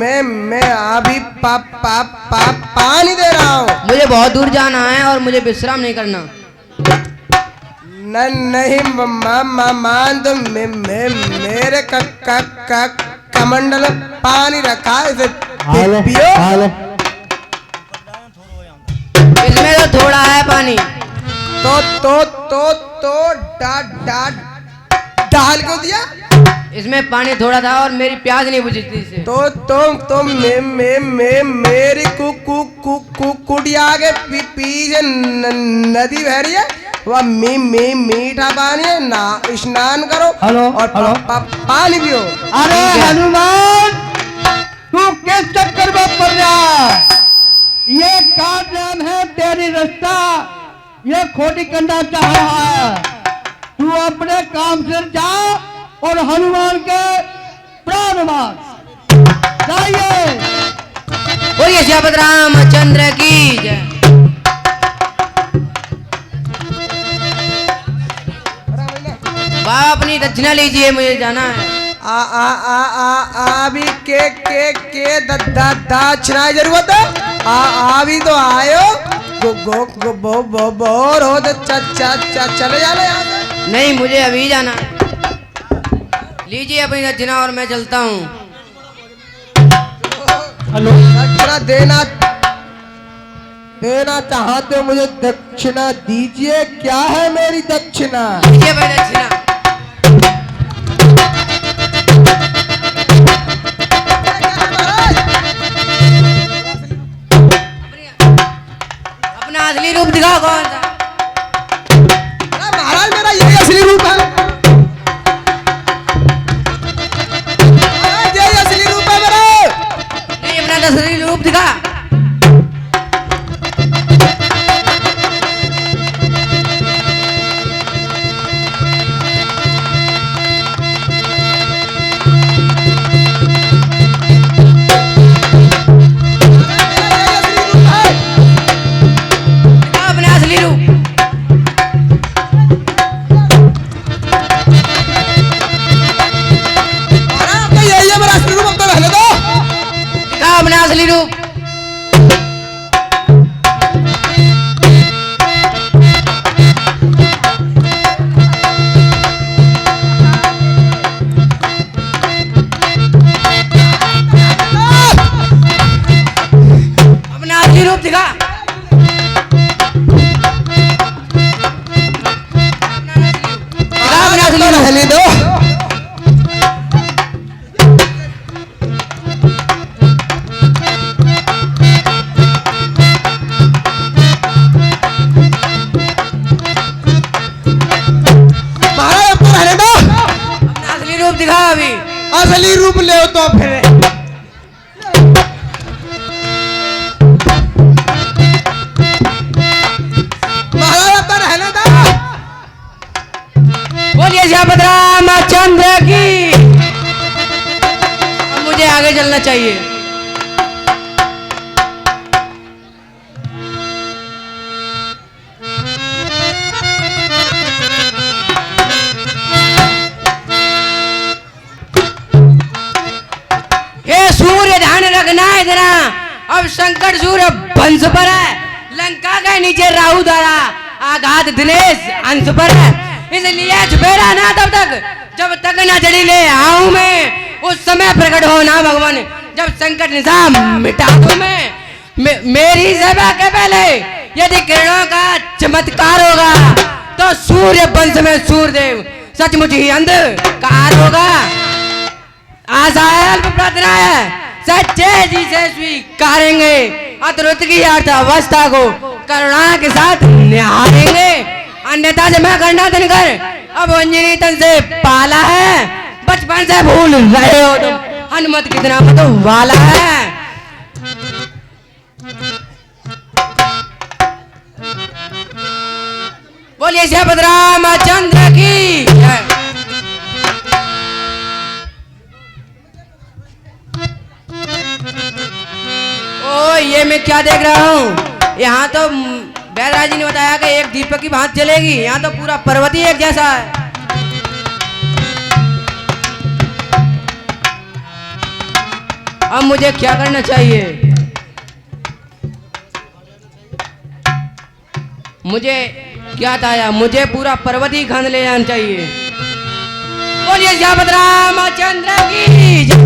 मैं अभी पानी दे रहा हूँ। मुझे बहुत दूर जाना है और मुझे विश्राम नहीं करना। नहीं मान तो मेरे कमंडल में पानी रखा है, इसे पियो। इसमें तो थोड़ा है पानी। तो डाल को दिया। इसमें पानी थोड़ा था और मेरी प्यास नहीं बुझी थी इसे। तो मेरी कुटिया के पीछे नदी बह रही है, वह मीठा पानी है ना, स्नान करो और पानी पियो। अरे हनुमान तू किस चक्कर में पड़ रहा? ये काट नाम है तेरी रास्ता, ये खोटी करना चाह रहा है। तू अपने काम से जा और हनुमान के प्राण मार जाइए। बोलिए श्रीपति रामचंद्र की जय। बाबा अपनी दक्षिणा लीजिए, मुझे जाना है। अभी के दक्षिणा जरूरत है। अभी तो आयो बोर हो तो चले जाना यहाँ से। नहीं मुझे अभी जाना। लीजिए अपनी दक्षिणा और मैं चलता हूँ। दक्षिणा देना चाहते हो, मुझे दक्षिणा दीजिए। क्या है मेरी दक्षिणा? लीजिए अपनी दक्षिणा। अपना असली रूप दिखाओ कौन सा? महाराज मेरा यही असली रूप है, यही असली रूप है मेरा। नहीं अपना असली रूप दिखा। अपना असली रूप। यही है मेरा असली रूप, अब तो रहने दो। दिखा अपना असली रूप। अपना असली रूप दिखा। रहने दो। महाराज आपको रहने दो। अपना असली रूप दिखा अभी। असली रूप ले तो फिर महाराज आपको रहने दो। बोलिए श्यामभद्र रामचंद्र की। अब मुझे आगे चलना चाहिए। हे सूर्य ध्यान रखना है जरा। अब संकट सूर्य वंश पर है, लंका के नीचे राहु द्वारा आघात दिनेश अंश पर है। इसलिए छुपे रहना तब तक जब तक न जड़ी ले आऊं मैं। उस समय प्रकट होना भगवान जब संकट निजाम मिटा दूं मैं। मेरी सेवा के पहले यदि किरणों का चमत्कार होगा तो सूर्य वंश में सूर्यदेव सचमुच ही अंधकार होगा। आशा है, अल्प प्रार्थना है, सच्चे जी से स्वीकारेंगे। अतुरत की अर्थव्यवस्था को करुणा के साथ निहारेंगे। अन्यथा से मैं गंडाधन कर अब अंजनी तन से पाला है। बचपन से भूल रहे हो तुम हनुमत कितना मत वाला है। बोलिए श्यामभद्र रामचंद्र की जय। ओ ये मैं क्या देख रहा हूँ? यहाँ तो बैराज जी ने बताया कि एक दीपक की भांति जलेगी। यहाँ तो पूरा पर्वत ही एक जैसा है। अब मुझे क्या करना चाहिए? मुझे क्या था? मुझे पूरा पर्वत ही खंड ले जाना चाहिए। बोलिए श्यामभद्र रामचंद्र की जय।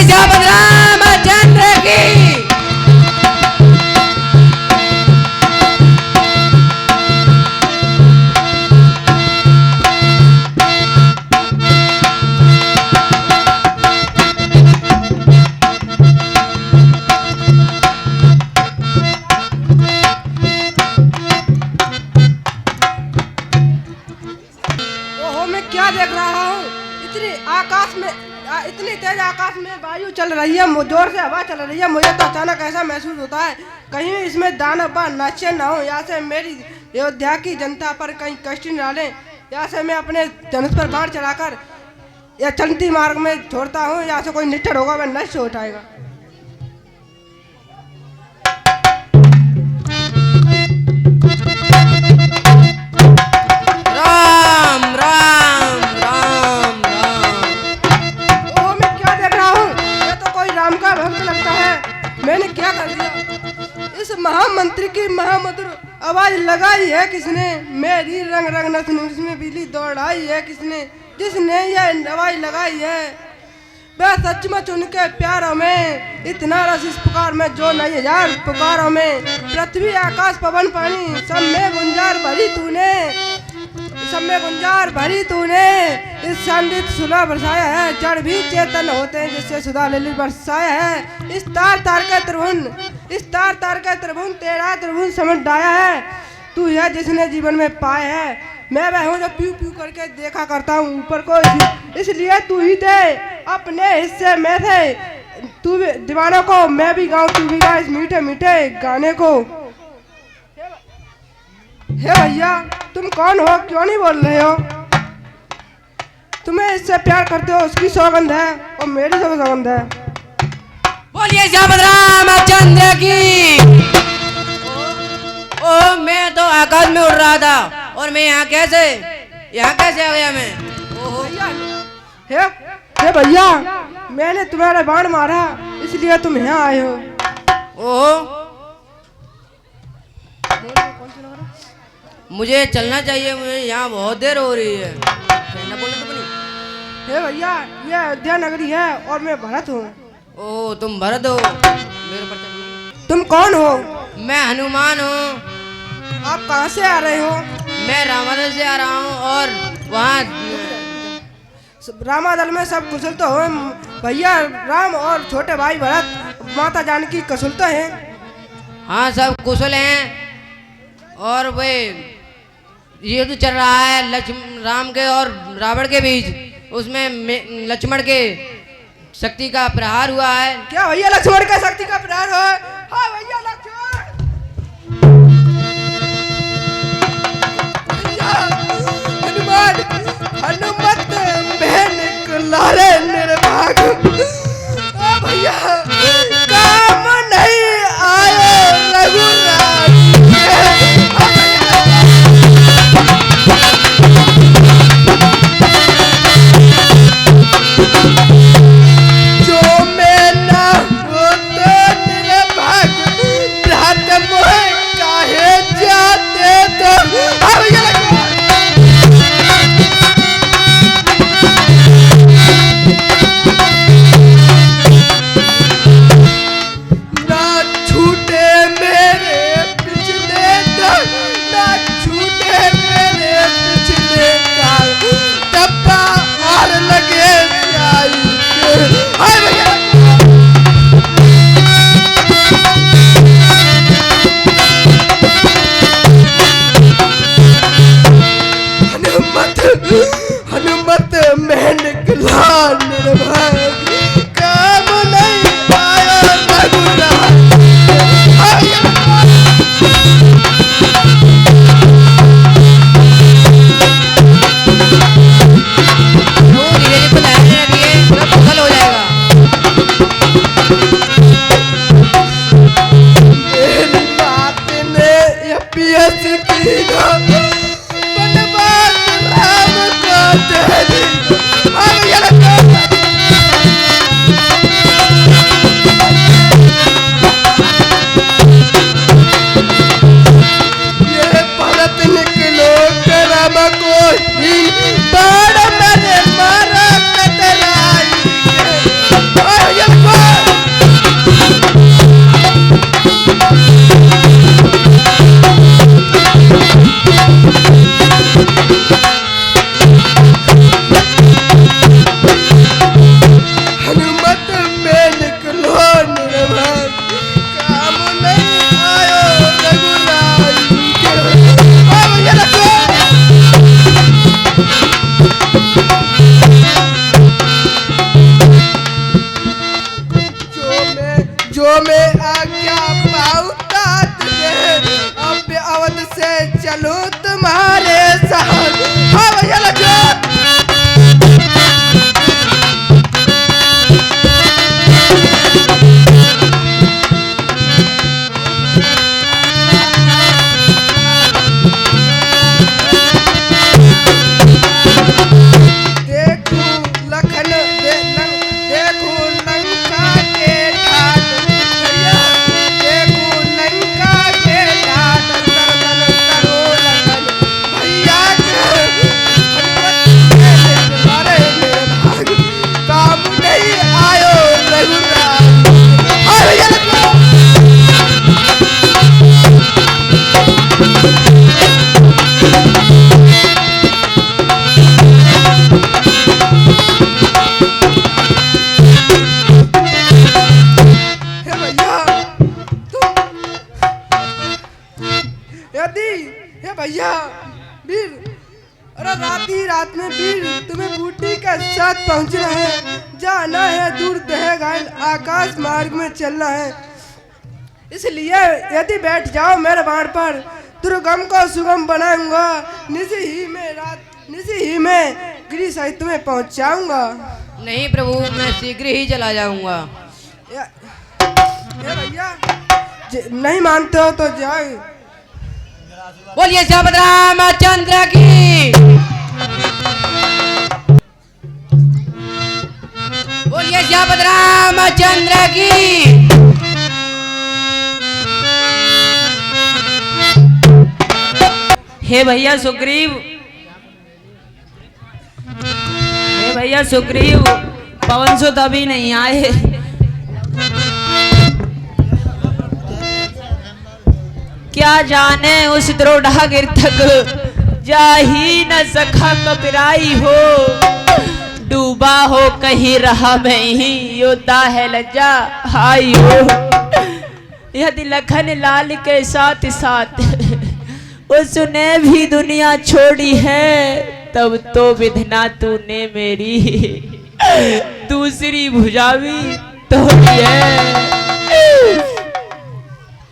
श्यामभद्र रामचंद्र की। ओहो मैं क्या देख रहा हूँ? इतनी तेज आकाश में वायु चल रही है, जोर से हवा चल रही है। मुझे तो अचानक ऐसा महसूस होता है कहीं इसमें दानव नाचे न हो। यहाँ से मेरी अयोध्या की जनता पर कहीं कष्ट न डालें। यहाँ से मैं अपने धनुष पर बाण चलाकर या चलती मार्ग में छोड़ता हूँ। यहाँ से कोई निठर होगा वह नष्ट हो उठाएगा। राम राम राम राम। ओ मैं क्या देख रहा हूँ? ये तो कोई राम का भक्त लगता है। मैंने क्या कर दिया? इस महामंत्री की महामधुर आवाज लगाई है किसने? मेरी रंग रंग नस में बिजली दौड़ाई है किसने? जिसने ये आवाज लगाई है वह सचमुच उनके प्यारों में इतना रस इस पुकार में जो नहीं हजार पुकारों में। पृथ्वी आकाश पवन पानी सब में गुंजार भरी तूने, सब में गुंजार भरी तूने। इस संदित सुलह बरसाया है, जड़ भी चेतन होते हैं जिससे सुधा लिली बरसाया है। इस तार तार के त्रिभुवन, इस तार तार के त्रिभुवन तेरा त्रिभुवन समझ डाया है। तू है जिसने जीवन में पाया है। मैं वह हूँ जो प्यू प्यू करके देखा करता हूँ ऊपर को, इसलिए तू ही थे अपने हिस्से में थे। तू भी दीवानों को मैं भी गाऊं, तू भी गा इस मीठे मीठे गाने को। हे भैया तुम कौन हो? क्यों नहीं बोल रहे हो? तुम्हें इससे प्यार करते हो उसकी सौगंध है और मेरी सौगंध है। बोलिए श्यामभद्र रामचंद्र की। ओ मैं तो आकाश में उड़ रहा था और मैं यहाँ कैसे आ गया मैं? ओहो हे भैया मैंने तुम्हारा बाण मारा इसलिए तुम यहाँ आए हो। ओहो मुझे चलना चाहिए, मुझे यहाँ बहुत देर हो रही है। कहना बोले तो नहीं। हे भैया ये अयोध्या नगरी है और मैं भरत हूँ। ओ तुम भरत हो? मेरे पर तुम कौन हो? मैं हनुमान हूँ। आप कहाँ से आ रहे हो? मैं रामादल से आ रहा हूँ और वहाँ रामादल में सब कुशल तो हो भैया? राम और छोटे भाई भरत माता जानकी कुशल तो हैं? हाँ सब कुशल हैं। और वे ये तो चल रहा है राम के और रावण के बीच, उसमें लक्ष्मण के शक्ति का प्रहार हुआ है। क्या भैया लक्ष्मण का शक्ति का प्रहार हो? हाँ भैया लक्ष्मण हनुमान हनुमत बहन लारे निर्भाग भैया काम नहीं आयो रघुराज जो मैं ना होते निर्भाग भ्रात मोह काहे जाते तो भैया ना छूटे मेरे पिछले तक, ना छूटे मेरे पिछले तक, डब्बा और लगे प्याई के। हाय भैया हनुमत हनुमत मैं निकला निर्भय काम नहीं आया रघुराज। वो धीरे धीरे लहरने लगी है, पूरा कुशल हो जाएगा। मेरी बात ने यपीएस की बनवास राम को तेरी भैया ये भरत निकलो करम को ही बाण मैंने मारा कतराई के। भैया हनुमत में निकलो निर्भय काम नहीं आयो रघुराई के। भैया जो मैं आज्ञा पाऊंगा तुझे अब अवध से चलूं तुम्हारे साथ। हाँ भैया लक्ष्मण देखूं लखन देखूं लंका के घाट भैया देखूं लंका के घाट दर्शन करो लखन भैया के हनुमत के तुम्हारे निर्भाग काम नहीं आयो रघुराज। हाँ भैया लक्ष्मण हे भैया यदि हे भैया वीर अरे रात में वीर तुम्हें बूटी के साथ पहुंचना है, जाना है दूर दहे घायल आकाश मार्ग में चलना है। इसलिए यदि बैठ जाओ मेरे बाण पर दुर्गम को सुगम बनाऊंगा। निसी ही में गिरी सहित तुम्हें पहुंचाऊंगा। नहीं प्रभु, मैं शीघ्र ही चला जाऊंगा। ये भैया नहीं मानते हो तो जाओ। बोलिए श्रीमद रामचंद्र की, बोलिए श्रीमद रामचंद्र की। हे भैया सुग्रीव, हे भैया सुग्रीव, पवन सुत अभी नहीं आए। क्या जाने उस द्रोढ़ा गिरधक जा ही न सखा कबराई हो, डूबा हो कहीं रहा मैं ही योद्धा है लज्जा हाई हो। यदि लखन लाल के साथ साथ उसने भी दुनिया छोड़ी है, तब तो विधना तूने मेरी दूसरी भुजा भी तोड़ी है।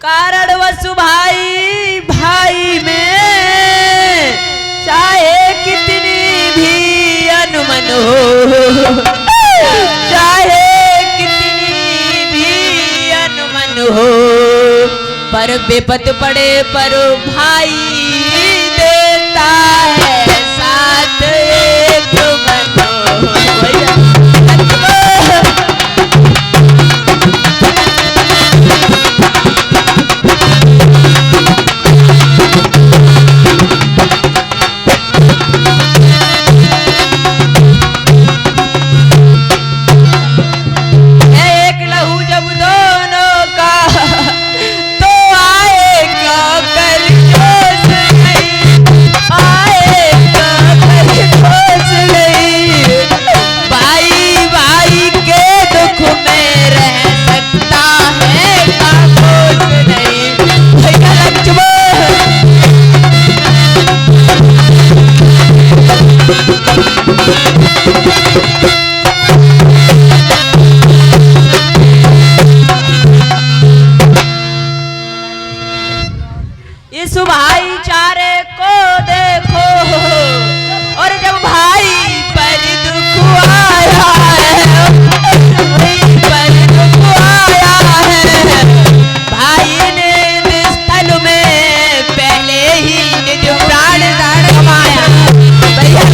कारण वसु भाई भाई में चाहे कितनी भी अनुमन हो, चाहे कितनी भी अनुमन हो, पर विपत पड़े पर भाई देता है साथ एक मन हो। इस भाईचारे को देखो, और जब भाई पर दुख आया है, पर दुख आया है, भाई ने स्थल में पहले ही निज प्राण दान कमाया। भैया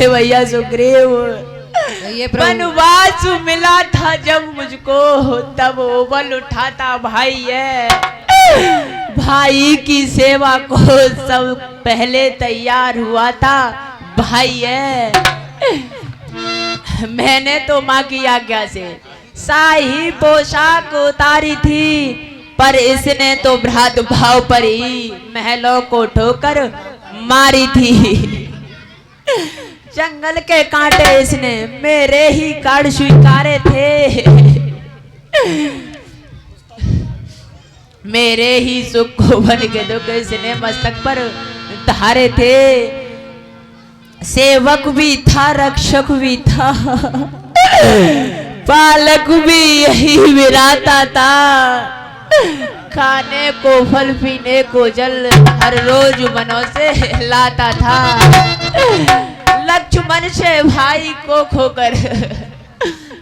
भैया सुग्रीव वनवास मिला था जब मुझको, तब ओबल उठाता भाई है। भाई की सेवा को सब पहले तैयार हुआ था भाई है। मैंने तो माँ की आज्ञा से शाही पोशाक उतारी थी, पर इसने तो भ्रात भाव पर ही महलों को ठोकर मारी थी। जंगल के कांटे इसने मेरे ही काट स्वीकारे थे, मेरे ही सुख को बन के दुख इसने मस्तक पर धारे थे। सेवक भी था रक्षक भी था, पालक भी यही विराता था। खाने को फल पीने को जल हर रोज मनों से लाता था। लक्ष्मण से भाई को खोकर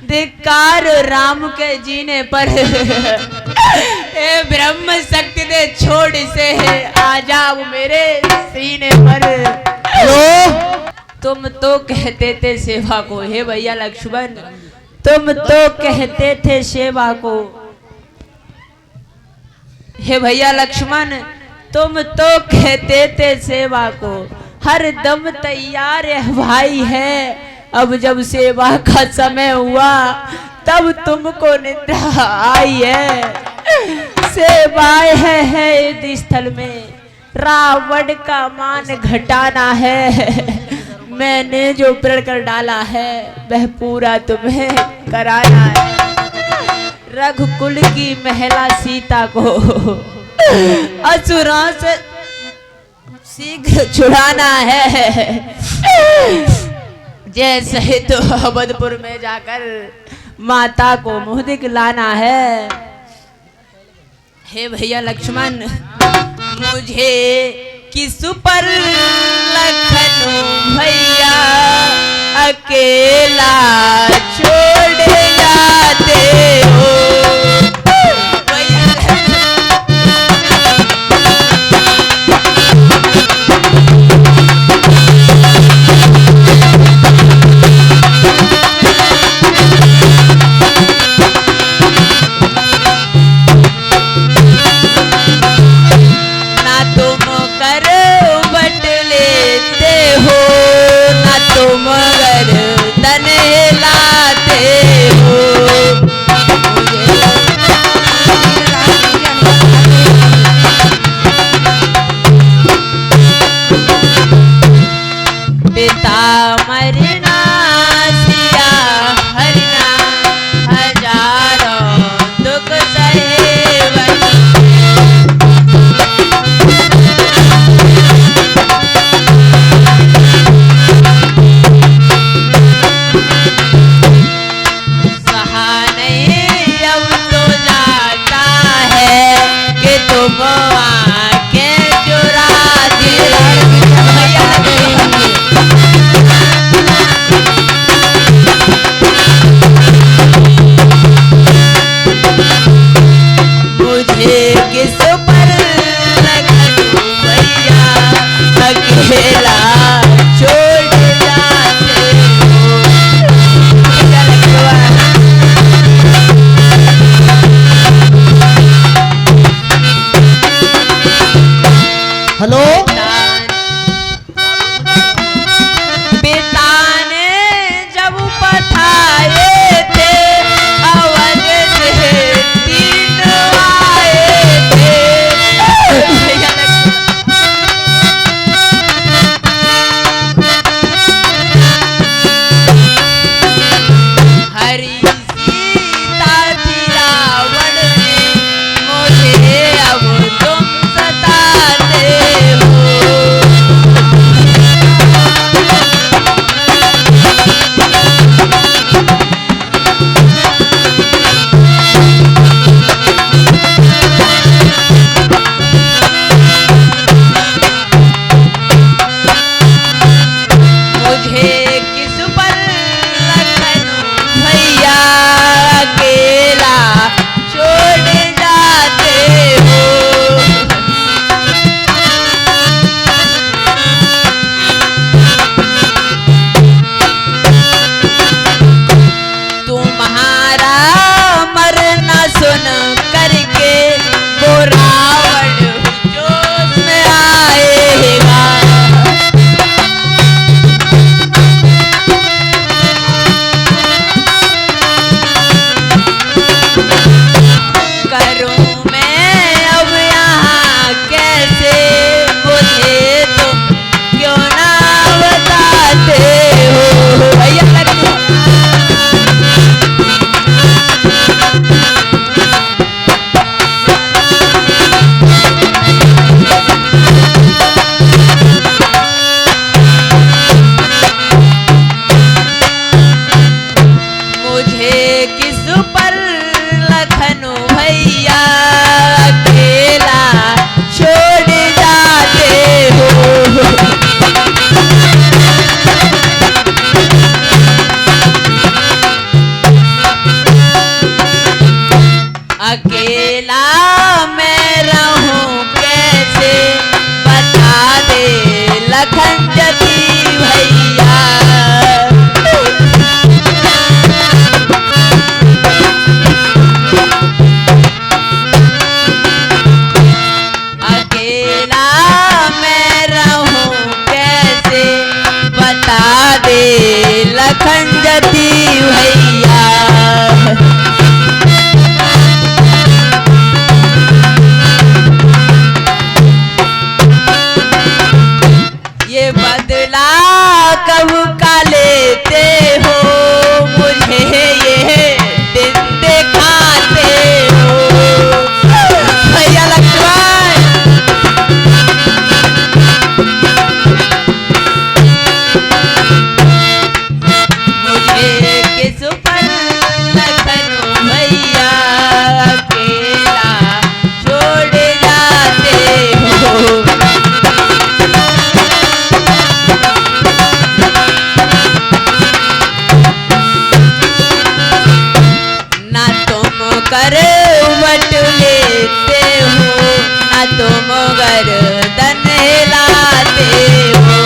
धिक्कार राम के जीने पर ए ब्रह्म शक्ति दे छोड़ से आ जाओ मेरे सीने पर। तुम तो कहते थे सेवा को, हे भैया लक्ष्मण तुम तो कहते थे सेवा को, हे भैया लक्ष्मण तुम तो कहते थे सेवा को, हर दम तैयार भाई है। अब जब सेवा का समय हुआ तब तुमको निद्रा आई है। सेवाएं है युद्ध स्थल में, रावण का मान घटाना है। मैंने जो प्रण कर डाला है वह पूरा तुम्हें कराना है। रघुकुल की महिला सीता को असुरों से शीघ्र छुड़ाना है। जैसे ही तो अवधपुर में जाकर माता को मुंह दिखलाना है। हे भैया लक्ष्मण मुझे किस पर लखनऊ भैया अकेला छोड़ जाते हो। जती भैया। अकेला मैं रहूं कैसे बता दे लखन जती भैया। ये बदला कब का लेते हो मुझे ये दिन दिखाते हो भैया लक्ष्मण। मुझे किस पर लखन भैया अकेला छोड़ जाते हो। ना तुम करवट लेते हो ना तुम गर्दन हिलाते हो।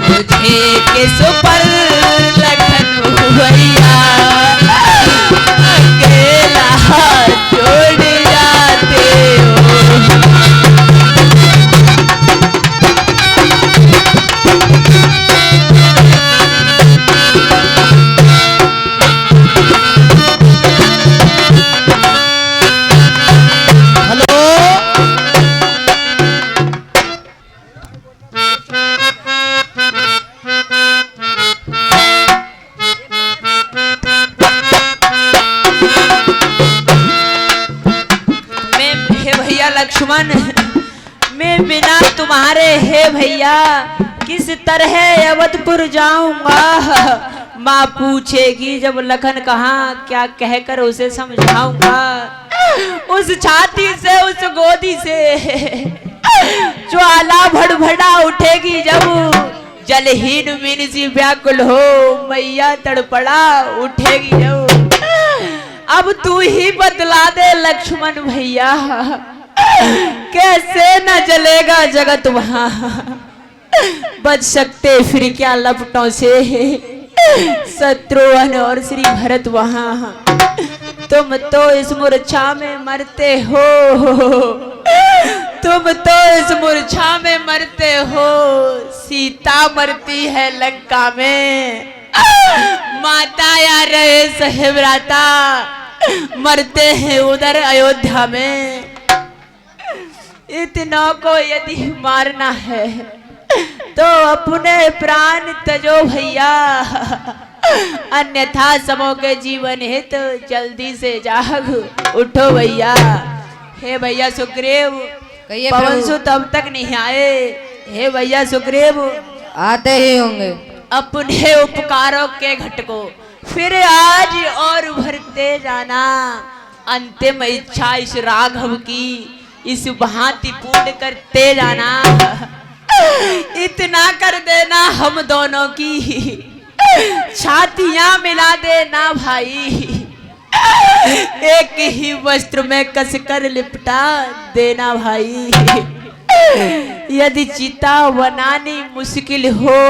मुझे किस पर लखन भैया अकेला छोड़ जाते हो। हेलो हे भैया लक्ष्मण, मैं बिना तुम्हारे हे भैया किस तरह अवधपुर जाऊंगा। माँ पूछेगी जब लखन कहाँ क्या कहकर उसे समझाऊंगा। उस छाती से उस गोदी से ज्वाला भड़भड़ा उठेगी जब जलहीन मीन सी व्याकुल हो मैया तड़पड़ा उठेगी जब। अब तू ही बतला दे लक्ष्मण भैया कैसे न जलेगा जगत वहां। बच सकते फिर क्या लपटों से शत्रुघ्न और श्री भरत वहां। तुम तो इस मूर्छा में मरते हो, तुम तो इस मूर्छा में मरते हो। सीता मरती है लंका में, माता या रहे सहब्राता मरते हैं उधर अयोध्या में। इतनों को यदि मारना है तो अपने प्राण तजो भैया, अन्यथा समों के जीवन हित जल्दी से जाग उठो भैया। हे भैया सुग्रीव, कहिए पवन प्रभु। सुत अब तक नहीं आए। हे भैया सुग्रीव, आते ही होंगे। अपने उपकारों के घट को फिर आज और भरते जाना। अंतिम इच्छा इस राघव की इस भांति पूर्ण करते जाना। इतना कर देना हम दोनों की छातियां मिला देना भाई। एक ही वस्त्र में कसकर लिपटा देना भाई। यदि चिता बनानी मुश्किल हो,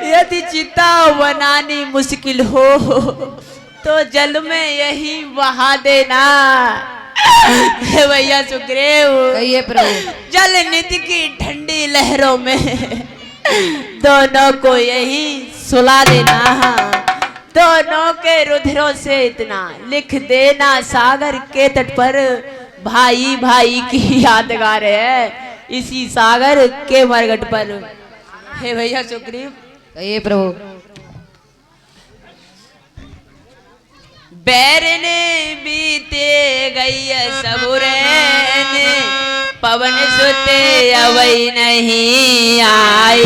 यदि चिता बनानी मुश्किल हो तो जल में यही बहा देना। भैया सुग्रीव, कहिए प्रभु। जल निधि की ठंडी लहरों में दोनों को यही सुला देना। दोनों के रुधिरों से इतना लिख देना सागर के तट पर। भाई भाई की यादगार है इसी सागर के मरघट पर। हे भैया सुग्रीव, कहिए प्रभु। बैरने बीते गई सबुरैन, पवन सुते अवै नहीं आए।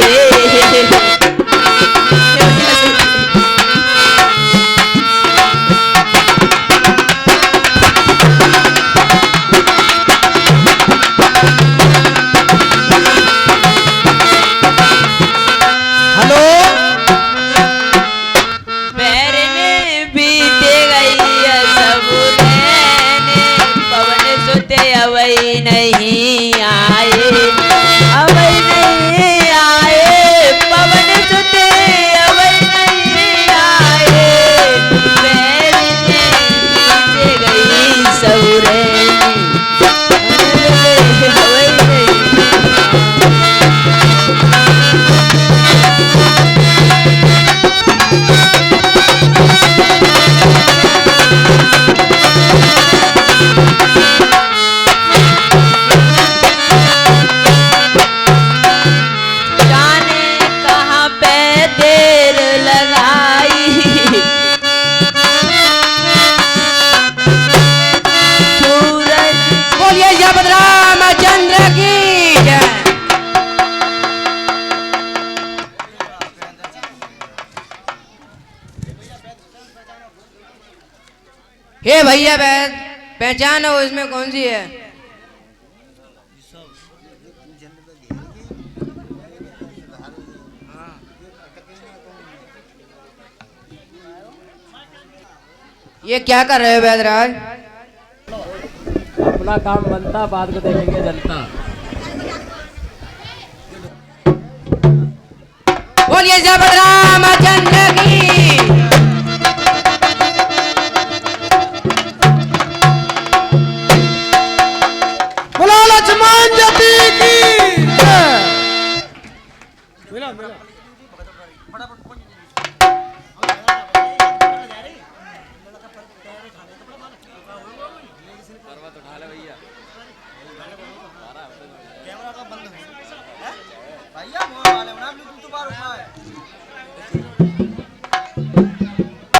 हेलो बैरने बीते जयपत रामचंद्र की जय। हे भैया पहचान हो इसमें कौन सी है? ये क्या कर रहे हो वैदराज? अपना काम बनता, बाद को देखेंगे जनता। बोलिए जयपत रामचंद्र की